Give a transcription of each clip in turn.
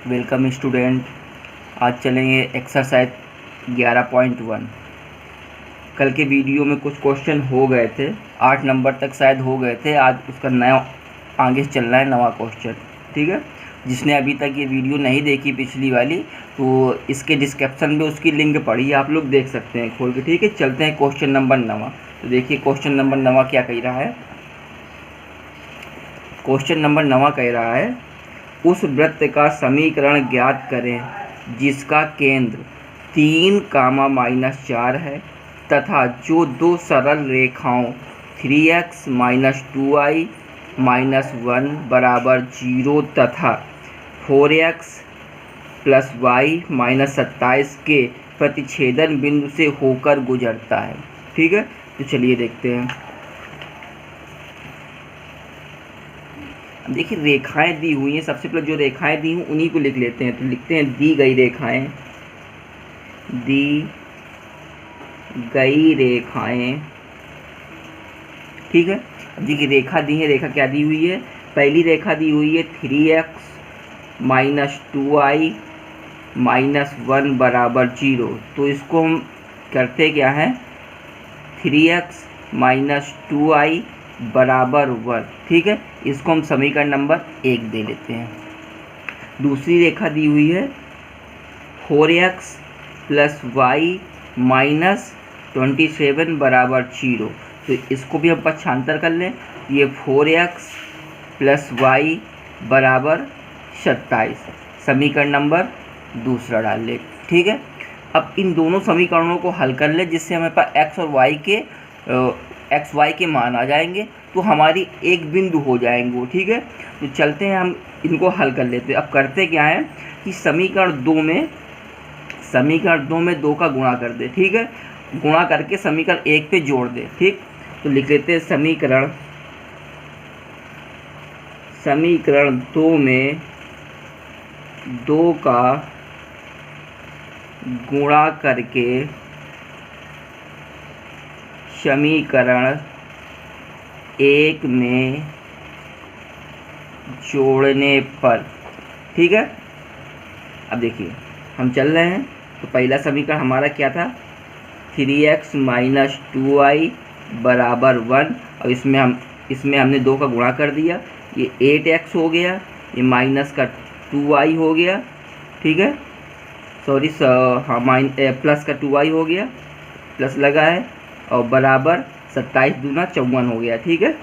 Welcome student. आज चलेंगे exercise 11.1। कल के वीडियो में कुछ क्वेश्चन हो गए थे, 8 नंबर तक शायद हो गए थे। आज उसका नया आगे चलना है, नवा क्वेश्चन। ठीक है, जिसने अभी तक ये वीडियो नहीं देखी पिछली वाली, तो इसके डिस्क्रिप्शन में उसकी लिंक पड़ी है, आप लोग देख सकते हैं खोल के। ठीक है, चलते हैं क्वेश्चन नंबर 9। तो देखिए क्वेश्चन नंबर 9 क्या कह रहा है। क्वेश्चन नंबर 9 कह रहा है, उस वृत्त का समीकरण ज्ञात करें जिसका केंद्र 3, -4 है तथा जो दो सरल रेखाओं 3x - 2y - 1 = 0 तथा 4x + y - 27 के प्रतिच्छेदन बिंदु से होकर गुजरता है। ठीक है, तो चलिए देखते हैं। देखिए रेखाएं दी हुई हैं, सबसे पहले जो रेखाएं दी हुई उन्हीं को लिख लेते हैं। तो लिखते हैं दी गई रेखाएं, ठीक है। अब देखिए रेखा दी है, रेखा क्या दी हुई है। पहली रेखा दी हुई है 3x - 2y - 1 = 0। तो इसको हम करते क्या है, 3x - 2y = 1। ठीक है, इसको हम समीकरण नंबर 1 दे लेते हैं। दूसरी रेखा दी हुई है 4x + y - 27 = 0। तो इसको भी हम पक्षांतर कर लें, ये 4x + y = 27। समीकरण नंबर दूसरा डाल ले। ठीक है, अब इन दोनों समीकरणों को हल कर ले, जिससे हमें पास x और y के मान आ जाएंगे, तो हमारी एक बिंदु हो जाएंगे वो। ठीक है, तो चलते हैं हम इनको हल कर लेते हैं। अब करते क्या है कि समीकरण 2 में 2 का गुणा कर दे। ठीक है, गुणा करके समीकरण 1 पे जोड़ दे। ठीक, तो लिख लेते हैं समीकरण 2 में 2 का गुणा करके समीकरण 1 में जोड़ने पर। ठीक है, अब देखिए हम चल रहे हैं। तो पहला समीकरण हमारा क्या था, 3x - 2y = 1, और इसमें हमने 2 का गुणा कर दिया, ये 8x हो गया, ये माइनस का 2y हो गया। ठीक है, सॉरी प्लस का 2y हो गया, प्लस लगा है, और बराबर 27 दूना 54 हो गया। ठीक है,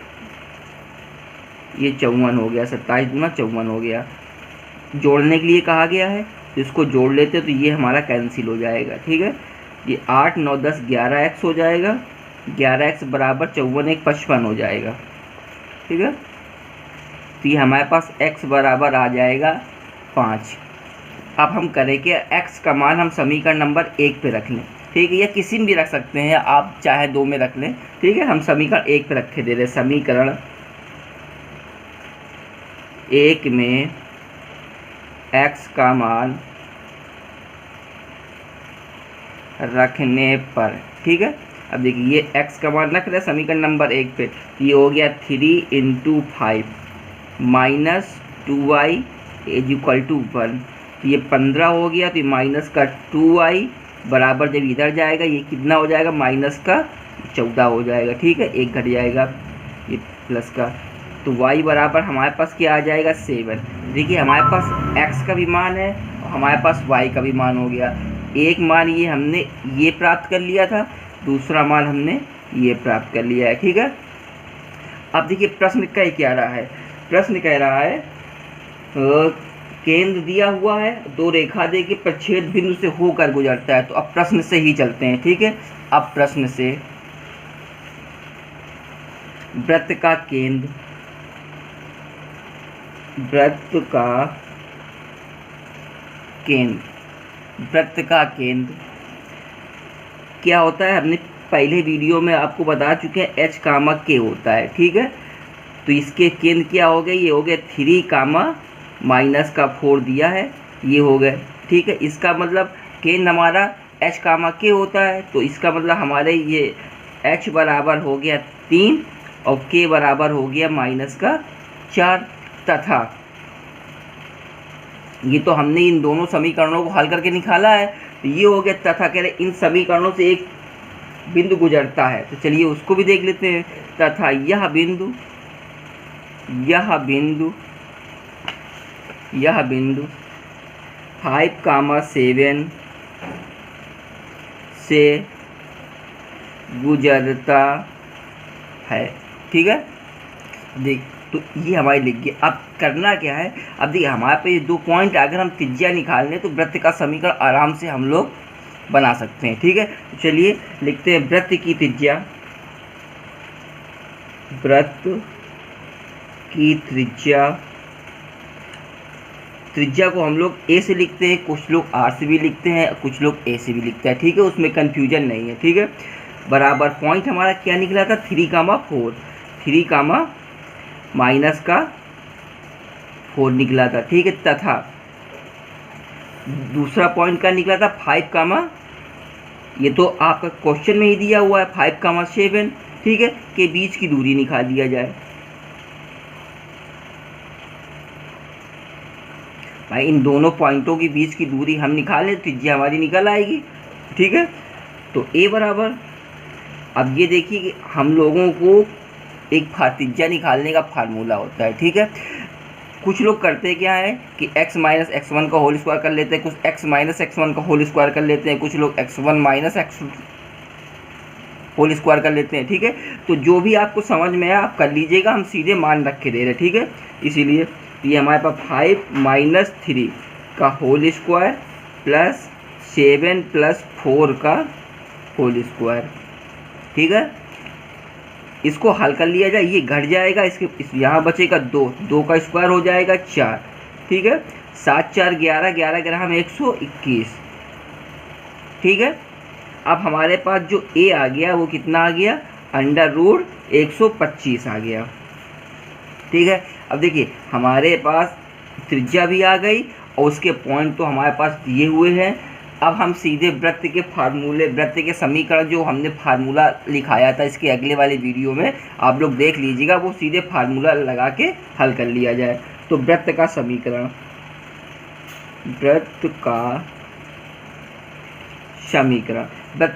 ये 54 हो गया, 27 दूना 54 हो गया। जोड़ने के लिए कहा गया है, तो इसको जोड़ लेते हैं, तो ये हमारा कैंसिल हो जाएगा। ठीक है, ये 8, 9, 10 11x हो जाएगा, 11x = 54, 1 55 हो जाएगा। ठीक है, तो ये हमारे पास x बराबर आ जाएगा 5। अब हम करें कि x का मान हम समीकरण नंबर 1 पे रख लें। ठीक है, या किसी में भी रख सकते हैं, आप चाहे 2 में रख लें। ठीक है, हम समीकरण 1 पे रखे दे रहे। समीकरण 1 में x का मान रखने पर। ठीक है, अब देखिए ये x का मान रख रहे समीकरण नंबर 1 पे, ये हो गया 3 × 5 - 2y = 1। तो ये 15 हो गया, तो ये माइनस का 2y बराबर जब इधर जाएगा ये कितना हो जाएगा, माइनस का 14 हो जाएगा। ठीक है, 1 घट जाएगा, ये प्लस का, तो y बराबर हमारे पास क्या आ जाएगा, 7। देखिए हमारे पास x का भी मान है और हमारे पास y का भी मान हो गया। एक मान ये हमने ये प्राप्त कर लिया था, दूसरा मान हमने ये प्राप्त कर लिया है। ठीक है, अब देखिए प्रश्न क्या रहा है। प्रश्न कह रहा है केंद्र दिया हुआ है, 2 रेखा दे के प्रच्छेद बिंदु से होकर गुजरता है। तो अब प्रश्न से ही चलते हैं। ठीक है, अब प्रश्न से वृत्त का केंद्र क्या होता है, हमने पहले वीडियो में आपको बता चुके हैं, h, k होता है। ठीक है, तो इसके केंद्र क्या हो गए, ये हो गए 3, -4 दिया है, ये हो गए। ठीक है, इसका मतलब केंद्र हमारा h, k होता है, तो इसका मतलब हमारे ये h बराबर हो गया 3 और k बराबर हो गया -4 तथा ये तो हमने इन दोनों समीकरणों को हल करके निकाला है। तो ये हो गया तथा कह रहे इन समीकरणों से एक बिंदु गुजरता है, तो चलिए उसको भी देख लेते हैं। तथा यह बिंदु 5,7 से गुजरता है। ठीक है, देख तो ये हमारी लिख गई। अब करना क्या है, अब देखिए हमारे पे ये 2 पॉइंट अगर हम त्रिज्या निकाल लें तो वृत्त का समीकरण आराम से हम लोग बना सकते हैं। ठीक है, तो चलिए लिखते हैं वृत्त की त्रिज्या, त्रिज्या को हम लोग ए से लिखते हैं, कुछ लोग आर से भी लिखते हैं, कुछ लोग ए से भी लिखते हैं। ठीक है, उसमें कन्फ्यूजन नहीं है। ठीक है, बराबर पॉइंट हमारा क्या निकला था 3,4, 3, माइनस का 4 निकला था। ठीक है, तथा दूसरा पॉइंट का निकला था 5, ये तो आपका क्वेश्चन में ही दिया हुआ है 5,7। ठीक है, के बीच की दूरी निकाल दिया जाए। भाई इन दोनों पॉइंटों के बीच की दूरी हम निकालें, त्रिज्या हमारी निकल आएगी। ठीक है, तो ए बराबर, अब ये देखिए कि हम लोगों को एक त्रिज्या निकालने का फार्मूला होता है। ठीक है, कुछ लोग करते क्या है कि x माइनस x1 का होल स्क्वायर कर लेते हैं, कुछ x माइनस x1 का होल स्क्वायर कर लेते हैं, कुछ लोग x1 minus x whole square कर लेते हैं। ठीक है, तो जो भी आपको समझ में आए आप कर लीजिएगा, हम सीधे मान रख के दे रहे हैं। ठीक है, इसीलिए ये हमारे पास 5 माइनस 3 का होल स्क्वायर प्लस 7 प्लस 4 का होल स्क्वायर। ठीक है, इसको हल कर लिया जाए, ये घट जाएगा, यहाँ बचेगा 2 का स्क्वायर हो जाएगा 4। ठीक है, 7 4 11, 11 ग्राम 121। ठीक है, अब हमारे पास जो ए आ गया वो कितना आ गया, √125 आ गया। ठीक है, अब देखिए हमारे पास त्रिज्या भी आ गई और उसके पॉइंट तो हमारे पास दिए हुए हैं। अब हम सीधे वृत्त के फार्मूले, वृत्त के समीकरण जो हमने फार्मूला लिखाया था इसके अगले वाले वीडियो में आप लोग देख लीजिएगा, वो सीधे फार्मूला लगा के हल कर लिया जाए। तो वृत्त का समीकरण, वृत्त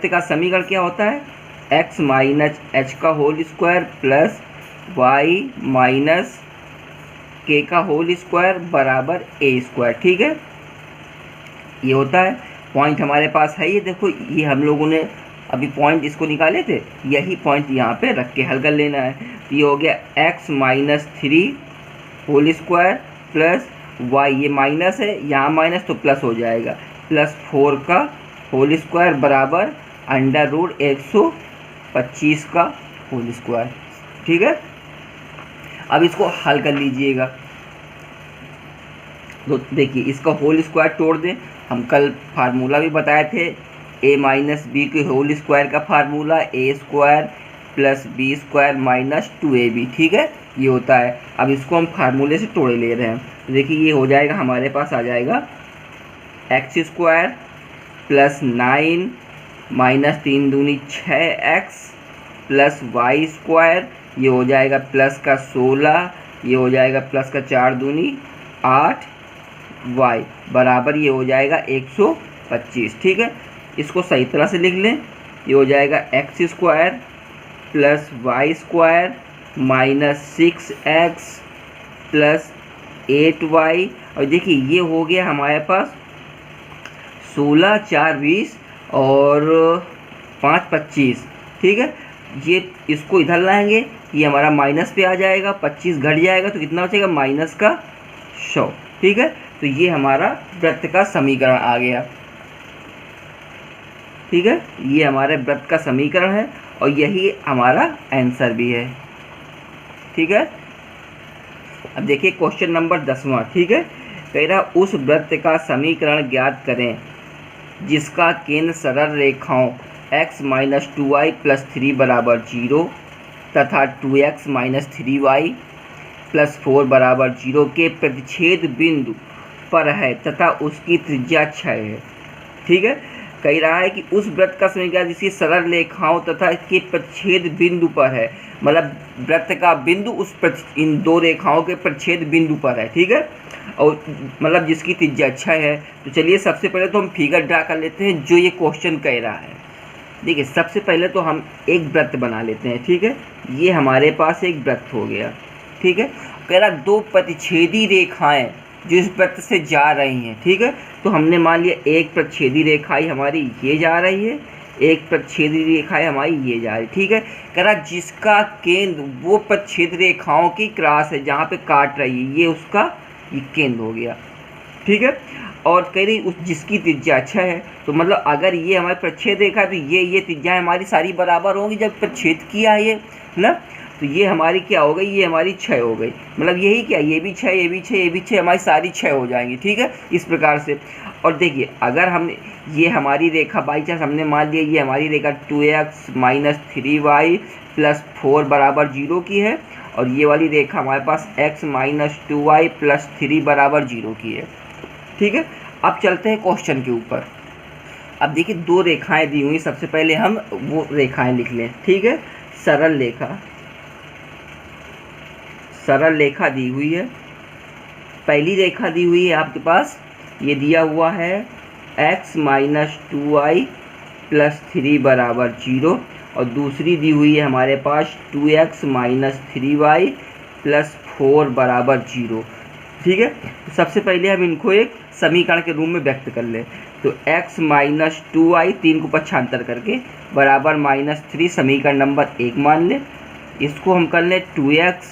का समीकरण क्या होता है, x माइनस h का whole square plus y minus k का होल स्क्वायर बराबर a स्क्वायर। ठीक है, ये होता है। पॉइंट हमारे पास है, ये देखो ये हम लोगों ने अभी पॉइंट इसको निकाले थे, यही पॉइंट यहाँ पे रख के हल कर लेना है। तो ये हो गया x minus 3 whole square plus y, ये माइनस है यहाँ माइनस तो प्लस हो जाएगा, प्लस 4 का होल स्क्वायर बराबर √125 का होल स्क्वायर। ठीक है, अब इसको हल कर लीजिएगा। तो देखिए इसका होल स्क्वायर तोड़ दें, हम कल फार्मूला भी बताए थे a माइनस बी के होल स्क्वायर का formula a square plus B square minus 2ab। ठीक है, ये होता है। अब इसको हम फार्मूले से तोड़े ले रहे हैं, तो देखिए ये हो जाएगा, हमारे पास आ जाएगा x स्क्वायर प्लस 9 माइनस 3 दूनी 6x प्लस y स्क्वायर, ये हो जाएगा प्लस का 16, ये हो जाएगा प्लस का 4 दूनी 8y बराबर ये हो जाएगा 125। ठीक है, इसको सही तरह से लिख लें, ये हो जाएगा x square plus y square minus 6x plus 8y, और देखिए ये हो गया हमारे पास 16 4 20 और 5 25। ठीक है, ये इसको इधर लाएंगे, ये हमारा माइनस पे आ जाएगा, 25 घट जाएगा तो कितना बचेगा माइनस का 100। ठीक है, तो ये हमारा वृत्त का समीकरण आ गया। ठीक है, ये हमारे वृत्त का समीकरण है और यही हमारा आंसर भी है। ठीक है, अब देखिए क्वेश्चन नंबर 10वां। ठीक है, कह रहा उस वृत्त का समीकरण ज्ञात करें जिसका केंद्र सरल रेखाओं x माइनस 2y प्लस 3 बराबर 0 तथा 2x माइनस 3y प्लस 4 बराबर 0 के प्रतिच्छेद बिंदु पर है तथा उसकी त्रिज्या 6 है। ठीक है, कह रहा है कि उस वृत्त का समीकरण जिसकी सरल रेखाओं तथा इसके प्रतिच्छेद बिंदु पर है, मतलब वृत्त का बिंदु इन दो रेखाओं के प्रतिच्छेद बिंदु पर है। ठीक है, और मतलब जिसकी त्रिज्या 6 है। तो चलिए सबसे पहले तो हम फिगर ड्रा कर लेते हैं जो ये क्वेश्चन कह रहा है। देखिए सबसे पहले तो हम एक वृत्त बना लेते हैं, ठीक है। ये हमारे पास एक वृत्त हो गया, ठीक है। कह रहा दो प्रतिच्छेदी रेखाएं जो इस वृत्त से जा रही हैं, ठीक है। तो हमने मान लिया एक प्रतिच्छेदी रेखाएं हमारी ये जा रही है, एक प्रतिच्छेदी रेखाएं हमारी ये जा रही, ठीक है। कह रहा जिसका केंद्र वो प्रतिच्छेद रेखाओं की क्रॉस है जहाँ पे काट रही है, ये उसका ये केंद्र हो गया, ठीक है। और कह रही उस जिसकी त्रिज्या 6 है, तो मतलब अगर ये हमारी प्रतिच्छेद रेखा है तो ये त्रिज्या हमारी सारी बराबर होंगी जब प्रतिच्छेद किया ये ना। तो ये हमारी क्या हो गई, ये हमारी 6 हो गई। मतलब यही क्या, ये भी 6, ये भी 6, ये भी 6, हमारी सारी 6 हो जाएंगी, ठीक है, इस प्रकार से। और देखिए अगर हमने ये हमारी रेखा बाई चांस हमने मान लिया ये हमारी रेखा 2x - 3y + 4 = 0 की है, और ये वाली रेखा हमारे पास x - 2y + 3 = 0 की है, ठीक है। अब चलते हैं क्वेश्चन के ऊपर। अब देखिए दो रेखाएं दी हुई, सबसे पहले हम वो रेखाएं लिख लें, ठीक है। सरल रेखा दी हुई है। पहली रेखा दी हुई है आपके पास, ये दिया हुआ है x - 2y + 3 = 0, और दूसरी दी हुई है हमारे पास 2x - 3y + 4 = 0, ठीक है। तो सबसे पहले हम इनको एक समीकरण के रूप में व्यक्त कर लें। तो x - 2y 3 को पक्षांतर करके बराबर -3 समीकरण नंबर 1 मान लें। इसको हम कर लें 2x -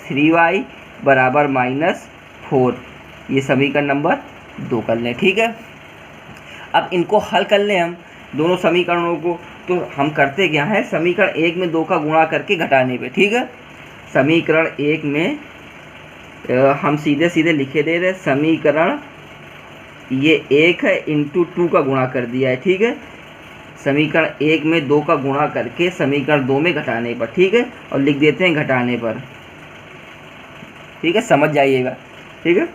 3y बराबर -4, ये समीकरण नंबर 2 कर लें, ठीक है। अब इनको हल कर लें हम दोनों समीकरणों को। तो हम करते क्या है, समीकरण 1 में 2 का गुणा करके घटाने पे, ठीक है। समीकरण 1 में हम सीधे सीधे लिखे दे रहे, समीकरण ये 1 है इंटू 2 का गुणा कर दिया है, ठीक है। समीकरण 1 में 2 का गुणा करके समीकरण 2 में घटाने पर, ठीक है, और लिख देते हैं घटाने पर, ठीक है, समझ जाइएगा, ठीक है।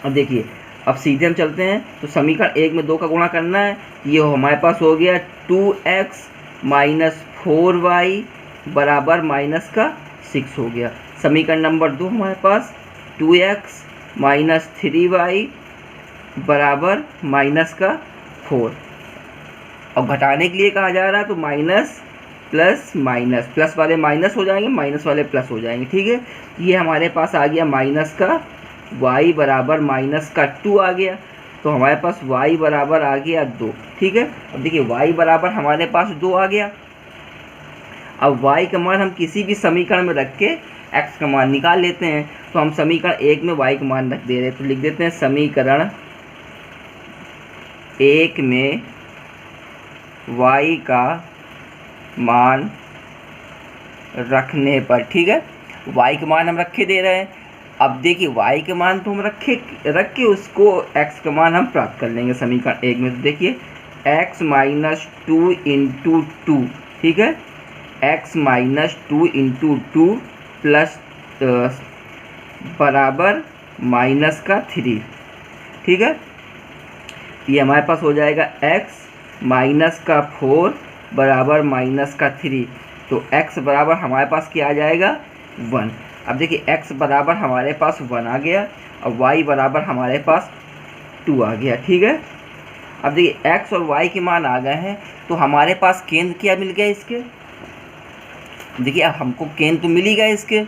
अब देखिए अब सीधे हम चलते हैं। तो समीकरण 1 में 2 का गुणा करना है, ये हमारे पास हो गया 2x - 4y बराबर -6 हो गया। समीकरण नंबर 2 हमारे पास 2x - 3y बराबर -4, और घटाने के लिए कहा जा रहा है तो माइनस प्लस माइनस, प्लस वाले माइनस हो जाएंगे, माइनस वाले प्लस हो जाएंगे, ठीक है। ये हमारे पास आ गया y बराबर -2 आ गया। तो हमारे पास y बराबर आ गया 2, ठीक है। अब देखिए y बराबर हमारे पास 2 आ गया। अब y का मान हम किसी भी समीकरण में रख के x का मान निकाल लेते हैं। तो हम समीकरण 1 में y का मान रख दे रहे हैं, तो लिख देते हैं समीकरण 1 में y का मान रखने पर, ठीक है, y का मान हम रखे दे रहे हैं। अब देखिए y के मान तो हम रख के उसको x का मान हम प्राप्त कर लेंगे समीकरण 1 में। तो देखिए x - 2 × 2, ठीक है, x - 2 × 2 प्लस बराबर -3, ठीक है। ये हमारे पास हो जाएगा x - 4 बराबर -3। तो x बराबर हमारे पास क्या आ जाएगा 1। अब देखिए x बराबर हमारे पास 1 आ गया, और y बराबर हमारे पास 2 आ गया, ठीक है। अब देखिए x और y के मान आ गए हैं, तो हमारे पास केंद्र क्या मिल गया इसके। देखिए अब हमको केंद्र तो मिल ही गया इसके।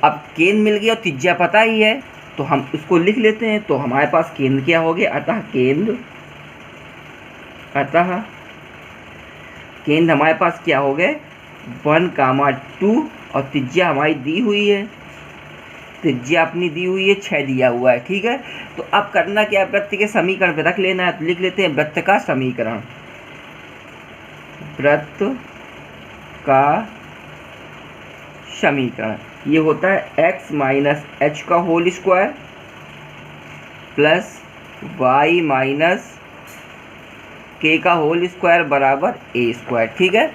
अब केंद्र मिल गया और त्रिज्या पता ही है, तो हम इसको लिख लेते हैं। तो हमारे पास केंद्र क्या हो गया, अतः केंद्र हमारे पास क्या हो गए 1, 2, और त्रिज्या हमारी दी हुई है, त्रिज्या अपनी दी हुई है 6 दिया हुआ है, ठीक है। तो अब करना क्या है, वृत्त के समीकरण पे रख लेना है। तो लिख लेते हैं वृत्त का समीकरण। वृत्त का समीकरण ये होता है x - h का whole square plus y - k का होल स्क्वायर बराबर a स्क्वायर, ठीक है।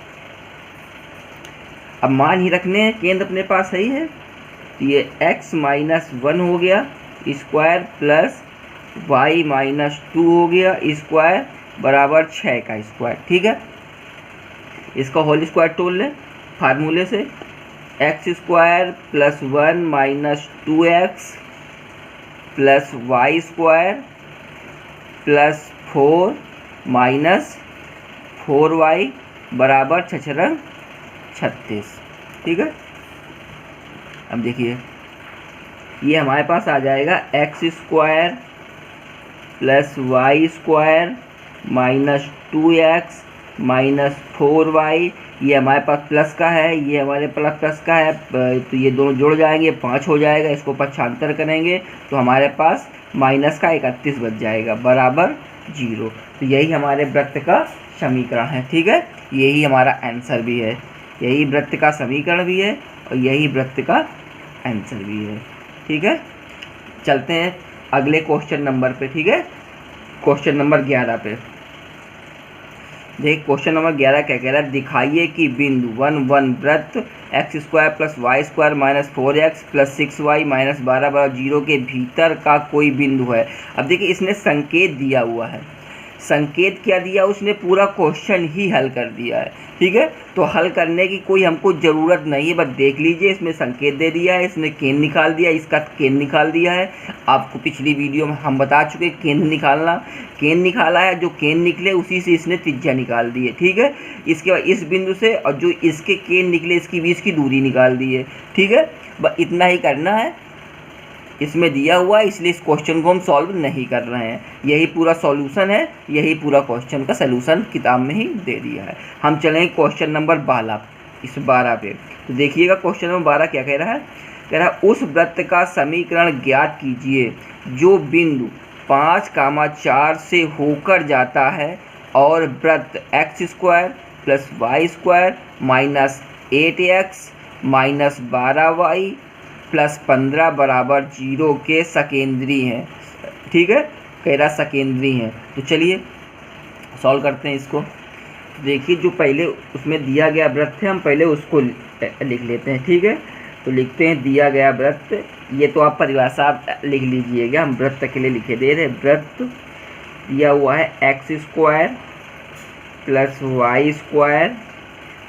अब मान ही रखने हैं, केंद्र अपने पास सही है। तो ये x - 1 हो गया स्क्वायर प्लस y - 2 हो गया स्क्वायर बराबर 6 का स्क्वायर, ठीक है। इसका होल स्क्वायर तोड़ लें फार्मूले से, x² + 1 - 2x plus Y square plus 4 minus 4y बराबर 36। ठीक है, अब देखिए ये हमारे पास आ जाएगा x square plus Y square minus 2x minus 4y। ये हमारे पास प्लस का है, ये हमारे प्लस का है, तो ये दोनों जुड़ जाएंगे 5 हो जाएगा। इसको पक्षांतर करेंगे तो हमारे पास माइनस का 31 बच जाएगा बराबर 0। तो यही हमारे वृत्त का समीकरण है। ठीक है, यही हमारा आंसर भी है, यही वृत्त का समीकरण भी है और यही वृत्त का आंसर भी है। ठीक है, चलते हैं अगले क्वेश्चन नंबर पे। ठीक है, क्वेश्चन नंबर 11 पे देख, क्वेश्चन नंबर 11 क्या कह रहा है, दिखाइए कि बिंदु 1 1 वृत्त X square plus Y square minus 4x plus 6y minus 12 बराबर 0 के भीतर का कोई बिंदु है। अब देखिए इसने संकेत दिया हुआ है, संकेत क्या दिया, उसने पूरा क्वेश्चन ही हल कर दिया है। ठीक है, तो हल करने की कोई हमको ज़रूरत नहीं है, बस देख लीजिए इसमें संकेत दे दिया है, इसने केंद्र निकाल दिया, इसका केंद्र निकाल दिया है। आपको पिछली वीडियो में हम बता चुके केंद्र निकालना, केंद्र निकाला है, जो केंद्र निकले उसी से इसने त्रिज्या निकाल दी है। ठीक है, इसके बाद इस बिंदु से और जो इसके केंद्र निकले इसके बीच की दूरी निकाल दी है। ठीक है, बस इतना ही करना है, इसमें दिया हुआ है, इसलिए इस क्वेश्चन को हम सॉल्व नहीं कर रहे हैं। यही पूरा सॉल्यूशन है, यही पूरा क्वेश्चन का सॉल्यूशन किताब में ही दे दिया है। हम चलेंगे क्वेश्चन नंबर 12 पे। तो देखिएगा क्वेश्चन नंबर 12 क्या कह रहा है, कह रहा है उस वृत्त का समीकरण ज्ञात कीजिए जो बिंदु 5,4 से होकर जाता है और वृत्त X square plus Y square minus 8x minus 12y plus 15 बराबर 0 के सकेंद्री हैं। ठीक है, कह रहा सकेंद्री हैं। तो चलिए सॉल्व करते हैं इसको। देखिए जो पहले उसमें दिया गया वृत्त है हम पहले उसको लिख लेते हैं। ठीक है, तो लिखते हैं दिया गया वृत्त, ये तो आप परिभाषा लिख लीजिएगा, हम वृत्त के लिए लिखे दे रहे। वृत्त दिया हुआ है x square plus Y square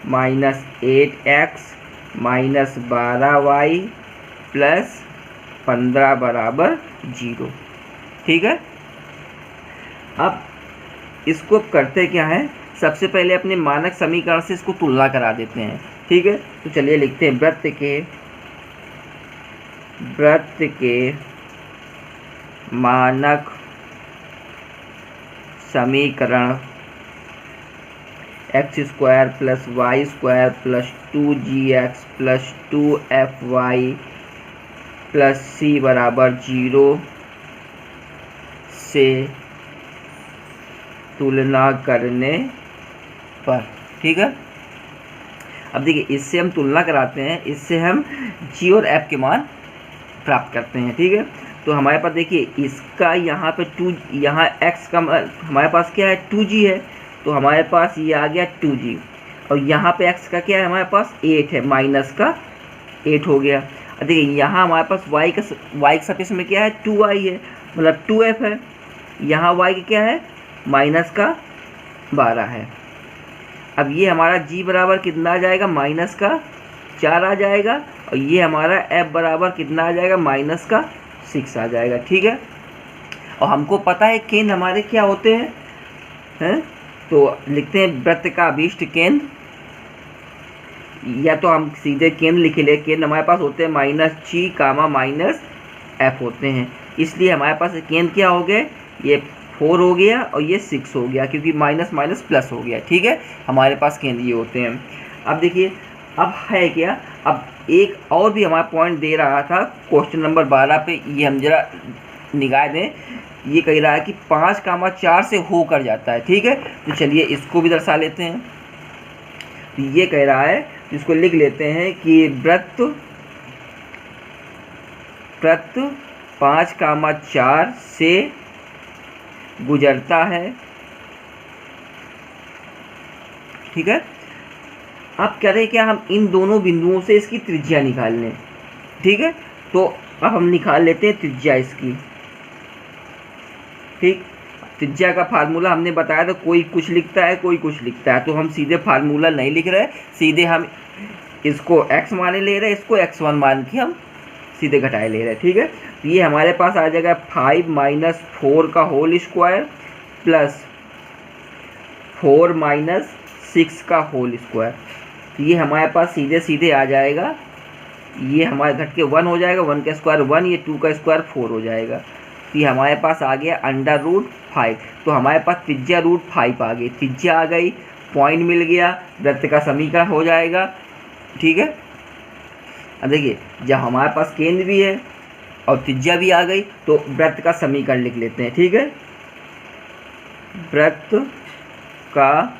minus 8x minus 12y plus 15 बराबर 0। ठीक है, अब इसको करते क्या है, सबसे पहले अपने मानक समीकरण से इसको तुलना करा देते हैं। ठीक है, तो चलिए लिखते हैं वृत्त के मानक समीकरण X square plus Y square plus 2gx plus 2fy plus c बराबर 0 से तुलना करने पर। ठीक है, अब देखिए इससे हम तुलना कराते हैं, इससे हम g और f के मान प्राप्त करते हैं। ठीक है, तो हमारे पास देखिए इसका यहाँ पे 2, यहाँ x का हमारे पास क्या है 2g है, तो हमारे पास ये आ गया 2g और यहाँ पे x का क्या है हमारे पास 8 है, माइनस का 8 हो गया। अब देखिए यहाँ हमारे पास y के सपेक्ष में क्या है 2y है, मतलब 2f है। यहाँ y का क्या है माइनस का 12 है। अब ये हमारा g बराबर कितना आ जाएगा माइनस का 4 आ जाएगा और ये हमारा f बराबर कितना आ जाएगा माइनस का 6 आ जाएगा। ठीक है, और हमको पता है केंद्र हमारे क्या होते हैं, तो लिखते हैं वृत्त का अभीष्ट केंद्र, या तो हम सीधे केंद्र लिख ले, केंद्र हमारे पास होते हैं minus g comma minus f होते हैं, इसलिए हमारे पास केंद्र क्या हो गए, ये 4 हो गया और ये 6 हो गया, क्योंकि माइनस माइनस प्लस हो गया। ठीक है, हमारे पास केंद्र ये होते हैं। अब देखिए अब है क्या, अब एक और भी हमारा पॉइंट दे रहा था क्वेश्चन नंबर 12 पे, ये हम जरा निगाह दें। ये कह रहा है कि 5,4 से होकर जाता है। ठीक है, तो चलिए इसको भी दर्शा लेते हैं। तो ये कह रहा है, इसको लिख लेते हैं कि वृत्त 5,4 से गुजरता है। ठीक है, अब कह रहे हैं क्या हम इन दोनों बिंदुओं से इसकी त्रिज्या निकाल लें। ठीक है, तो अब हम निकाल लेते हैं त्रिज्या इसकी। ठीक, त्रिज्या का फार्मूला हमने बताया था, कोई कुछ लिखता है कोई कुछ लिखता है, तो हम सीधे फार्मूला नहीं लिख रहे, सीधे हम इसको x माने ले रहे हैं, इसको x1 मान के हम सीधे घटाए ले रहे हैं। ठीक है, तो ये हमारे पास आ जाएगा 5 माइनस 4 का होल स्क्वायर प्लस 4 माइनस 6 का होल स्क्वायर। तो ये हमारे पास सीधे सीधे आ जाएगा, ये हमारे घट के 1 हो जाएगा, 1 का स्क्वायर 1, ये 2 का स्क्वायर 4 हो जाएगा। तो ये हमारे पास आ गया अंडर रूट 5। तो हमारे पास त्रिज्या रूट 5 आ गई, त्रिज्या आ गई, पॉइंट मिल गया, वृत्त का समीकरण हो जाएगा। ठीक है, अब देखिए जब हमारे पास केंद्र भी है और त्रिज्या भी आ गई तो वृत्त का समीकरण लिख लेते हैं। ठीक है, वृत्त का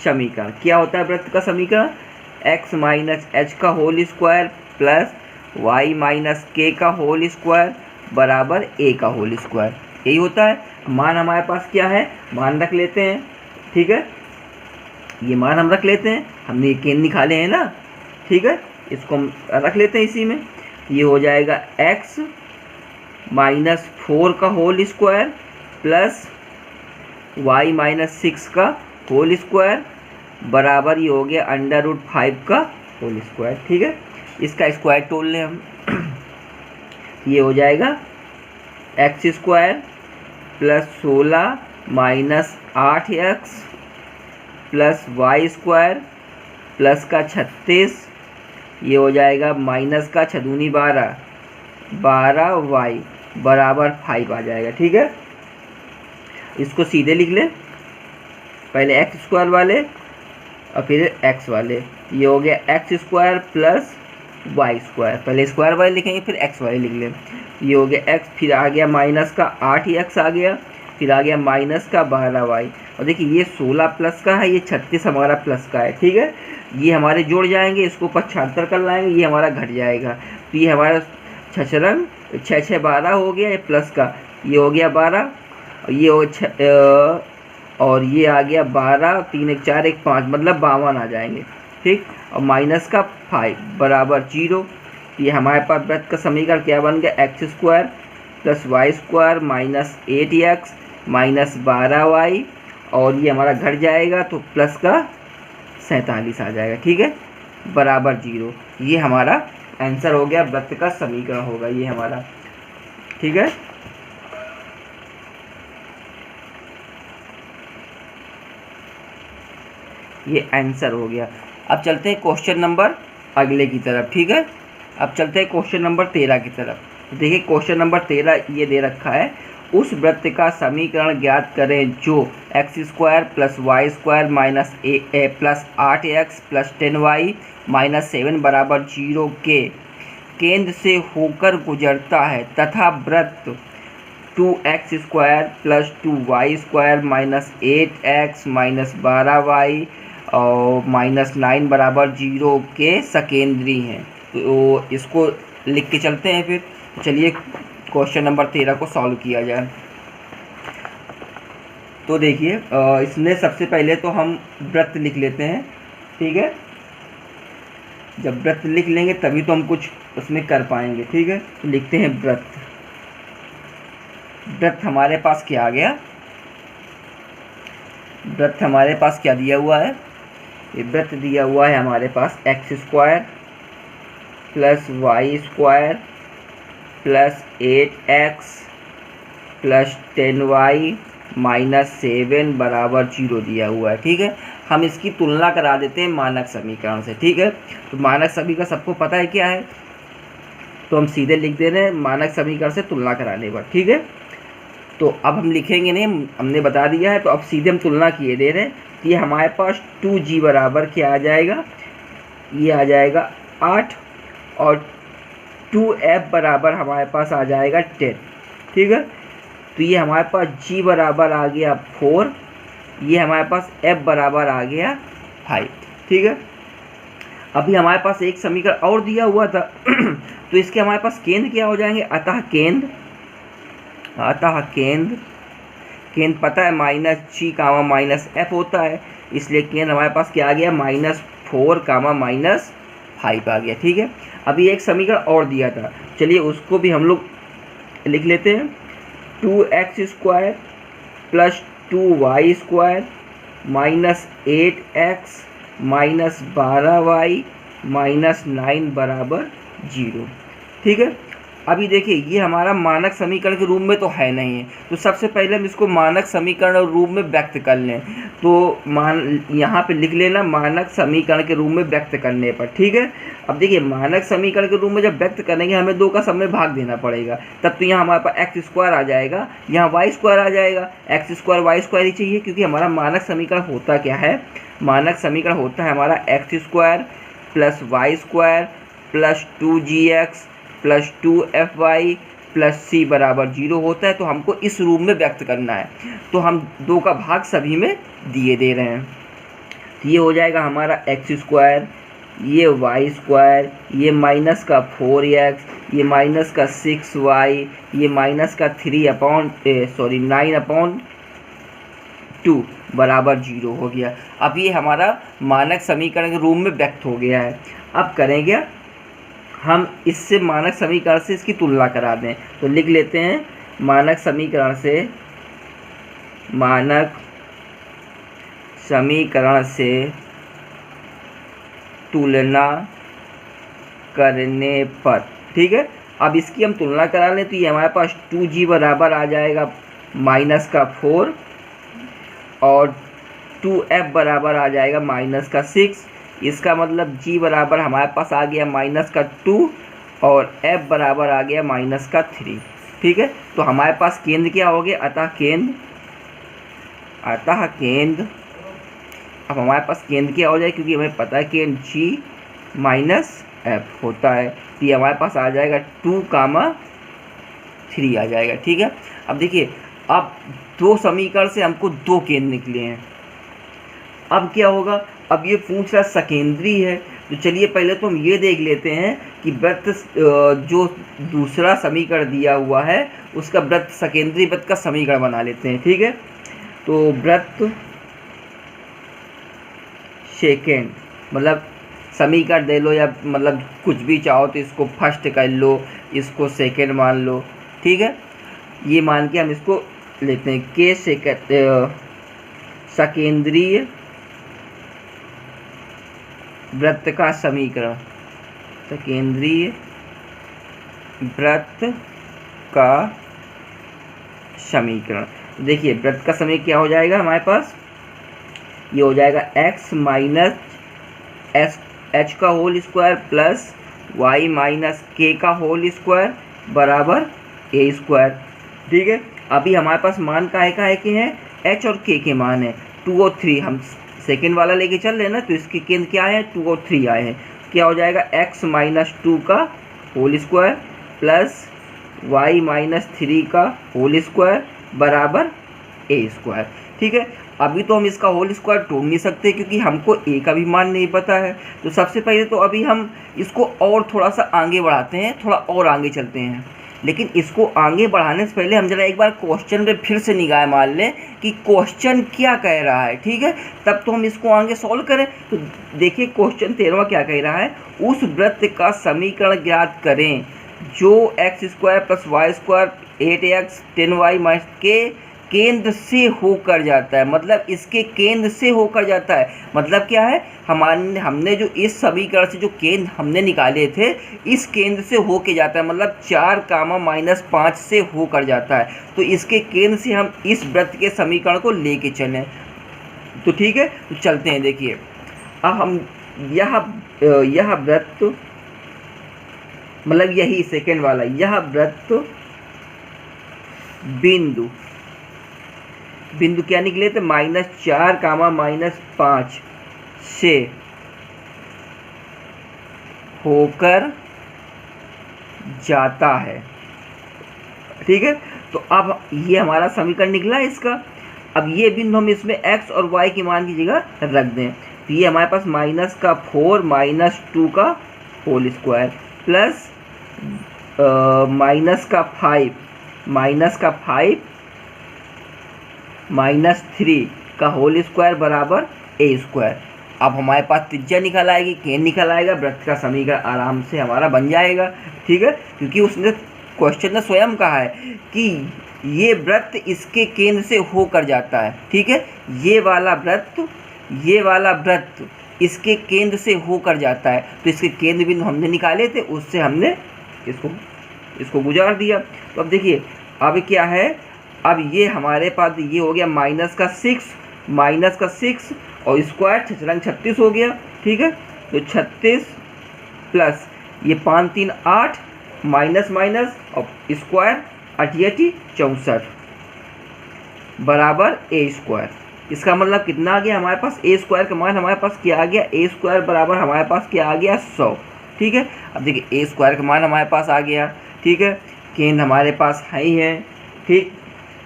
समीकरण क्या होता है? वृत्त का समीकरण x माइनस एच का whole square plus y minus के का होल स्क्वायर बराबर a का होल स्क्वायर, यही होता है। मान हमारे पास क्या है, मान रख लेते हैं। ठीक है, ये मान हम रख लेते हैं, हमने केंद्र निकाले हैं ना। ठीक है, इसको हम रख लेते हैं इसी में। ये हो जाएगा x माइनस 4 का whole square plus y minus 6 का होल स्क्वायर बराबर ये हो गया अंडर रूट 5 का होल स्क्वायर। ठीक है, इसका स्क्वायर तोड़ लें हम। ये हो जाएगा x square plus 16 minus 8x plus Y square plus का 36, ये हो जाएगा माइनस का 6 दूनी 12, 12y बराबर 5 आ जाएगा। ठीक है, इसको सीधे लिख लें, पहले एक्स स्क्वायर वाले और फिर एक्स वाले। ये हो गया X square plus Y square, पहले स्क्वायर वाले लिखेंगे फिर एक्स वाले लिख लें। ये हो गया एक्स, फिर आ गया माइनस का 8x आ गया, फिर आ गया माइनस का 12y। और देखिए ये 16 प्लस का है, ये 36 हमारा प्लस का है। ठीक है, ये हमारे जुड़ जाएंगे, इसको 75 कर लाएंगे, ये हमारा घट जाएगा। तो ये हमारा 6 6 12 हो गया, ये प्लस का ये हो गया 12, ये हो और ये आ गया 12, 3 1 4 1 5 मतलब 52 आ जाएंगे। ठीक, और माइनस का 5 बराबर 0। ये हमारे पास वृत्त का समीकरण क्या बन गया, X square plus Y square minus 8x minus 12y, और ये हमारा घट जाएगा तो प्लस का 47 आ जाएगा। ठीक है, बराबर 0। ये हमारा आंसर हो गया, वृत्त का समीकरण होगा ये हमारा। ठीक है, ये आंसर हो गया। अब चलते हैं क्वेश्चन नंबर अगले की तरफ। ठीक है, अब चलते हैं क्वेश्चन नंबर 13 की तरफ। देखिए क्वेश्चन नंबर 13 ये दे रखा है, उस वृत्त का समीकरण ज्ञात करें जो x square plus Y square minus a plus 8x plus 10y minus 7 बराबर 0 के केंद्र से होकर गुजरता है तथा वृत्त 2x square plus 2y square minus 8x minus 12y और माइनस 9 बराबर 0 के सकेंद्री हैं। तो इसको लिख के चलते हैं। फिर चलिए क्वेश्चन नंबर 13 को सॉल्व किया जाए। तो देखिए इसमें सबसे पहले तो हम वृत्त लिख लेते हैं। ठीक है, जब वृत्त लिख लेंगे तभी तो हम कुछ उसमें कर पाएंगे। ठीक है, तो लिखते हैं वृत्त। वृत्त हमारे पास क्या आ गया, वृत्त हमारे पास क्या दिया हुआ है, ये वृत्त दिया हुआ है हमारे पास x square plus Y square plus 8x plus 10y minus 7 बराबर 0 दिया हुआ है। ठीक है, हम इसकी तुलना करा देते हैं मानक समीकरण से। ठीक है, तो मानक समीकरण सबको पता है क्या है, तो हम सीधे लिख दे रहे हैं मानक समीकरण से तुलना कराने पर। ठीक है, तो अब हम लिखेंगे नहीं, हमने बता दिया है, तो अब सीधे हम तुलना किए दे रहे हैं। तो ये हमारे पास 2g बराबर क्या आ जाएगा, ये आ जाएगा 8 और 2f बराबर हमारे पास आ जाएगा 10। ठीक है, तो ये हमारे पास g बराबर आ गया 4, ये हमारे पास f बराबर आ गया 5। ठीक है, अभी हमारे पास एक समीकरण और दिया हुआ था तो इसके हमारे पास केंद्र क्या हो जाएंगे, अतः केंद्र पता है minus g comma minus f होता है, इसलिए केंद्र हमारे पास क्या आ गया -4 कामा -5 आ गया। ठीक है, अभी एक समीकरण और दिया था, चलिए उसको भी हम लोग लिख लेते हैं। 2x square plus 2y square minus 8x minus 12y minus 9 बराबर 0। ठीक है, अभी देखिए ये हमारा मानक समीकरण के रूप में तो है नहीं है, तो सबसे पहले हम इसको मानक समीकरण और रूप में व्यक्त कर लें। तो यहाँ पे लिख लेना मानक समीकरण के रूप में व्यक्त करने पर, ठीक है। अब देखिए मानक समीकरण के रूप में जब व्यक्त करेंगे हमें 2 का सब में भाग देना पड़ेगा, तब तो यहाँ हमारे पास एक्स स्क्वायर आ जाएगा, यहाँ वाई स्क्वायर आ जाएगा। एक्स स्क्वायर वाई स्क्वायर ही चाहिए, क्योंकि हमारा मानक समीकरण होता क्या है, मानक समीकरण होता है हमारा X square plus Y square plus 2gx plus 2fy plus c बराबर 0 होता है। तो हमको इस रूप में व्यक्त करना है, तो हम 2 का भाग सभी में दिए दे रहे हैं। तो ये हो जाएगा हमारा एक्स स्क्वायर, ये वाई स्क्वायर, ये माइनस का 4x, ये माइनस का 6y, ये माइनस का 9/2 बराबर 0 हो गया। अब ये हमारा मानक समीकरण के रूप में व्यक्त हो गया है। अब करेंगे हम इससे मानक समीकरण से इसकी तुलना करा दें, तो लिख लेते हैं मानक समीकरण से तुलना करने पर, ठीक है। अब इसकी हम तुलना करा लें तो ये हमारे पास 2g बराबर आ जाएगा माइनस का 4 और 2f बराबर आ जाएगा माइनस का 6। इसका मतलब g बराबर हमारे पास आ गया माइनस का 2 और f बराबर आ गया माइनस का 3, ठीक है। तो हमारे पास केंद्र क्या हो गया, अतः केंद्र अब हमारे पास केंद्र क्या हो जाए, क्योंकि हमें पता है केंद्र g माइनस f होता है। तो ये हमारे पास आ जाएगा 2,3 आ जाएगा, ठीक है। अब देखिए अब 2 समीकरण से हमको 2 केंद्र निकले हैं। अब क्या होगा, अब ये पूछ रहा सकेंद्री है, तो चलिए पहले तो हम ये देख लेते हैं कि वृत्त जो दूसरा समीकरण दिया हुआ है उसका वृत्त सकेंद्री वृत्त का समीकरण बना लेते हैं, ठीक है। तो वृत्त सेकेंड मतलब समीकरण दे लो, या मतलब कुछ भी चाहो तो इसको फर्स्ट कर लो, इसको सेकेंड मान लो, ठीक है। ये मान के हम इसको लेते हैं के सकेंद्रीय वृत्त का समीकरण, सकेंद्रीय वृत्त का समीकरण। देखिए वृत्त का समीकरण क्या हो जाएगा हमारे पास, ये हो जाएगा x माइनस h का whole square plus y minus k का होल स्क्वायर बराबर a स्क्वायर, ठीक है। अभी हमारे पास मान का है कि है h और k के मान है 2 और 3, हम सेकेंड वाला लेके चल रहे हैं ना, तो इसके केंद्र क्या है 2 और 3 आए हैं। क्या हो जाएगा x माइनस 2 का whole square plus y minus 3 का होल स्क्वायर बराबर a स्क्वायर, ठीक है। अभी तो हम इसका होल स्क्वायर तोड़ नहीं सकते क्योंकि हमको a का भी मान नहीं पता है। तो सबसे पहले तो अभी हम इसको और थोड़ा सा आगे बढ़ाते हैं, थोड़ा और आगे चलते हैं। लेकिन इसको आगे बढ़ाने से पहले हम जरा एक बार क्वेश्चन पे फिर से निगाह मार लें कि क्वेश्चन क्या कह रहा है, ठीक है। तब तो हम इसको आगे सॉल्व करें। तो देखिए क्वेश्चन 13वां क्या कह रहा है, उस वृत्त का समीकरण ज्ञात करें जो x square plus Y square 8x 10y minus के केंद्र से होकर जाता है। मतलब इसके केंद्र से होकर जाता है, मतलब क्या है, हमने जो इस समीकरण से जो केंद्र हमने निकाले थे इस केंद्र से होके जाता है, मतलब 4, -5 से होकर जाता है। तो इसके केंद्र से हम इस वृत्त के समीकरण को लेके चलें, तो ठीक है। तो चलते हैं। देखिए अब हम यह वृत्त मतलब यही सेकेंड वाला, यह वृत्त बिंदु क्या निकले थे, -4, -5 से होकर जाता है, ठीक है। तो अब ये हमारा समीकरण निकला है इसका। अब ये बिंदु हम इसमें x और y की मान की जगह रख दें, तो ये हमारे पास -4 -2 का होल स्क्वायर प्लस -5 -3 का होल स्क्वायर बराबर a स्क्वायर। अब हमारे पास त्रिज्या निकल आएगी, केंद्र निकल आएगा, वृत्त का समीकरण आराम से हमारा बन जाएगा, ठीक है। क्योंकि उसने क्वेश्चन ने स्वयं कहा है कि ये वृत्त इसके केंद्र से होकर जाता है, ठीक है। ये वाला वृत्त इसके केंद्र से होकर जाता है। तो इसके केंद्र बिंदु हमने निकाले थे, उससे हमने इसको इसको गुजार दिया। तो अब देखिए अब क्या है, अब ये हमारे पास ये हो गया -6 और स्क्वायर 36 हो गया, ठीक है। तो 36 प्लस ये 5 3 8 माइनस माइनस और स्क्वायर 88 64 बराबर ए स्क्वायर। इसका मतलब कितना आ गया हमारे पास, ए स्क्वायर का मान हमारे पास क्या आ गया, ए स्क्वायर बराबर हमारे पास क्या आ गया 100, ठीक है। अब देखिए ए स्क्वायर का मान हमारे पास आ गया, ठीक है। केंद्र हमारे पास है ही है, ठीक,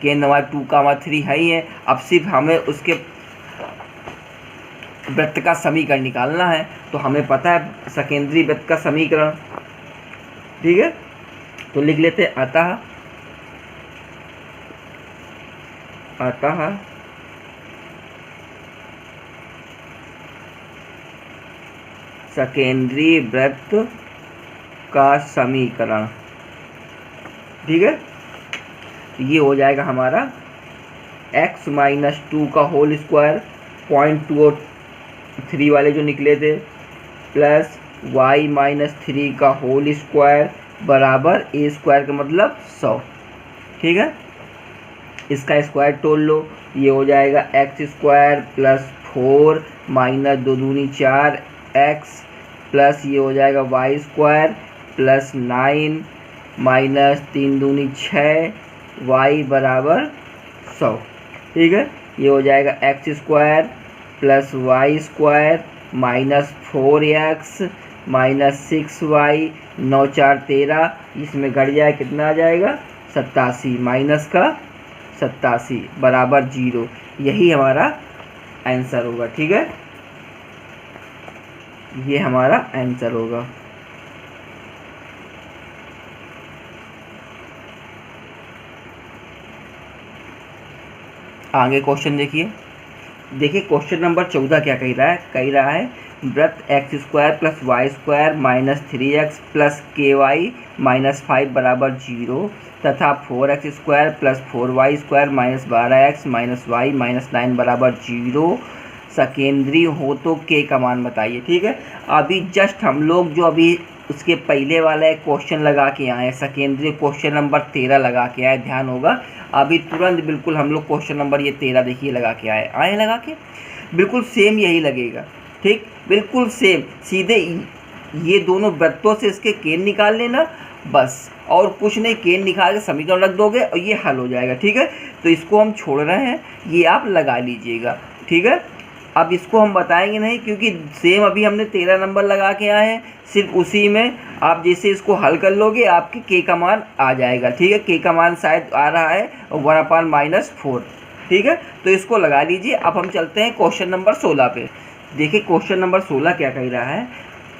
केंद्र हमारे 2,3 है ही है। अब सिर्फ हमें उसके वृत्त का समीकरण निकालना है। तो हमें पता है सकेंद्रीय वृत्त का समीकरण, ठीक है। तो लिख लेते हैं अतः सकेंद्रीय वृत्त का समीकरण, ठीक है। ये हो जाएगा हमारा x - 2 का होल स्क्वायर 0.203 वाले जो निकले थे प्लस y - 3 का होल स्क्वायर बराबर ए स्क्वायर का मतलब 100, ठीक है। इसका स्क्वायर तोड़ लो, ये हो जाएगा x स्क्वायर प्लस 4 माइनस 2 दूनी 4 x प्लस ये हो जाएगा y स्क्वायर प्लस 9 माइनस 3 दूनी 6 y बराबर 100, ठीक है। ये हो जाएगा x square plus y square minus 4x minus 6y 9 4 13, इसमें घट जाए कितना आ जाएगा 87 माइनस का 87 बराबर 0। यही हमारा आंसर होगा, ठीक है। ये हमारा आंसर होगा। आगे क्वेश्चन देखिए क्वेश्चन नंबर 14 क्या कह रहा है वृत्त x square plus Y square minus 3x plus KY minus 5 बराबर 0 तथा 4x square plus 4y square minus 12x minus y minus 9 बराबर 0 सकेंद्रीय हो तो k का मान बताइए, ठीक है। अभी जस्ट हम लोग जो अभी उसके पहले वाला एक क्वेश्चन लगा के आए, सकेंद्रीय क्वेश्चन नंबर 13 लगा के आए, ध्यान होगा। अभी तुरंत बिल्कुल हम लोग क्वेश्चन नंबर ये 13 देखिए लगा के आए लगा के बिल्कुल सेम यही लगेगा, ठीक, बिल्कुल सेम। सीधे ये दोनों वृत्तों से इसके केंद्र निकाल लेना बस, और कुछ नहीं, केंद्र निकाल के समीकरण रख दोगे और ये हल हो जाएगा, ठीक है। तो इसको हम छोड़ रहे हैं, ये आप लगा लीजिएगा, ठीक है। अब इसको हम बताएंगे नहीं क्योंकि सेम अभी हमने 13 नंबर लगा के आए हैं, सिर्फ उसी में आप जैसे इसको हल कर लोगे आपके के का मान आ जाएगा, ठीक है। के का मान शायद आ रहा है 1/-4, ठीक है। तो इसको लगा लीजिए। अब हम चलते हैं क्वेश्चन नंबर 16 पे। देखिए क्वेश्चन नंबर 16 क्या कह रहा है।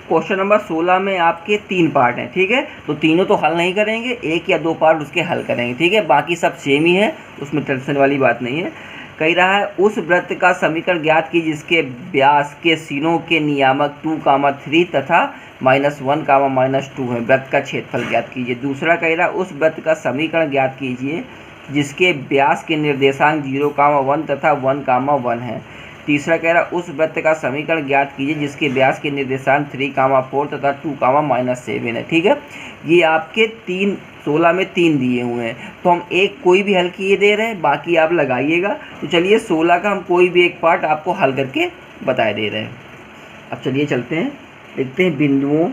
क्वेश्चन नंबर 16 में आपके 3 पार्ट हैं, ठीक है। तो तीनों तो हल नहीं करेंगे, 1 या 2 पार्ट उसके हल करेंगे, ठीक है। बाकी सब सेम ही है, उसमें टेंशन वाली बात नहीं है। कह रहा है उस वृत्त का समीकरण ज्ञात कीजिए जिसके व्यास के सिरों के नियामक 2, 3 तथा -1, -2 है। वृत्त का क्षेत्रफल ज्ञात कीजिए। दूसरा कह रहा है उस वृत्त का समीकरण ज्ञात कीजिए जिसके व्यास के निर्देशांक 0, 1 तथा 1, 1 है। तीसरा कह रहा है उस वृत्त का समीकरण ज्ञात कीजिए जिसके व्यास के निर्देशांक 3, 4 तथा 2, -7 है, ठीक है। ये आपके 16 में 3 दिए हुए हैं, तो हम एक कोई भी हल किए दे रहे हैं, बाकी आप लगाइएगा। तो चलिए 16 का हम कोई भी एक पार्ट आपको हल करके बताए दे रहे हैं। अब चलिए चलते हैं, देखते हैं बिंदुओं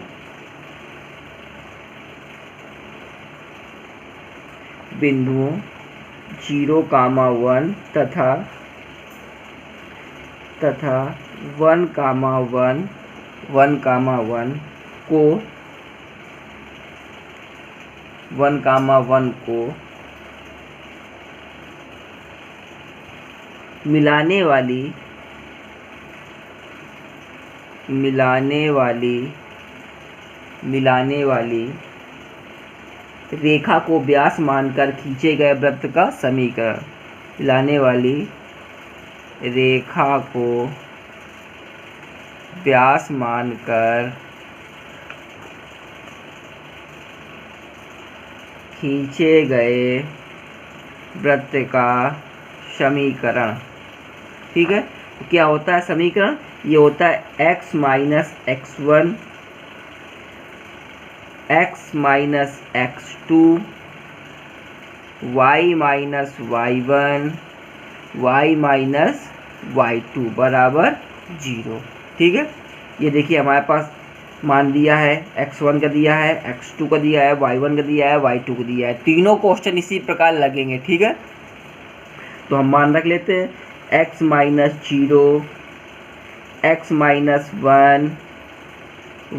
बिंदुओं 0, 1 तथा 1, 1 को 1, को मिलाने वाली रेखा को व्यास मानकर खींचे गए वृत्त का समीकरण। मिलाने वाली रेखा को व्यास मानकर खींचे गए वृत्त का समीकरण, ठीक है। तो क्या होता है समीकरण, ये होता है x - x1 x minus x2 y minus y1 y minus y2 बराबर 0। ठीक है, ये देखिए हमारे पास मान दिया है, x1 का दिया है, x2 का दिया है, y1 का दिया है, y2 को दिया है। तीनों क्वेश्चन इसी प्रकार लगेंगे। ठीक है, तो हम मान रख लेते हैं x minus 0, x minus 1,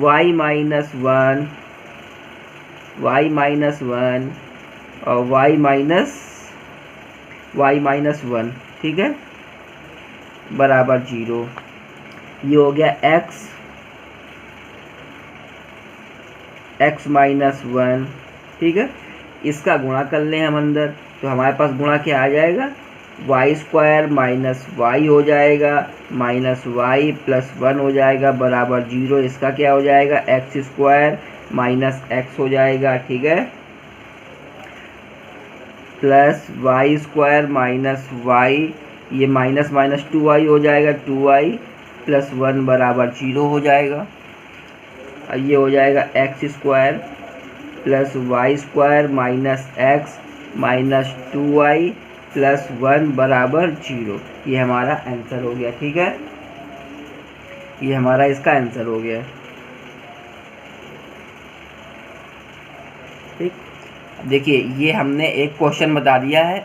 y minus 1, y minus 1 और y माइनस 1। ठीक है, बराबर 0। ये हो गया x माइनस 1। ठीक है, इसका गुणा कर लें हम अंदर, तो हमारे पास गुणा क्या आ जाएगा, वाई स्क्वायर माइनस वाई हो जाएगा, माइनस वाई प्लस 1 हो जाएगा बराबर 0। इसका क्या हो जाएगा, एक्स स्क्वायर माइनस एक्स हो जाएगा। ठीक है, plus Y square minus Y, ये माइनस माइनस 2y हो जाएगा, 2y प्लस 1 बराबर 0 हो जाएगा। ये हो जाएगा x square plus Y square minus X minus 2y plus 1 बराबर 0। ये हमारा आंसर हो गया। ठीक है, ये हमारा इसका आंसर हो गया। ठीक, देखिए ये हमने एक क्वेश्चन बता दिया है।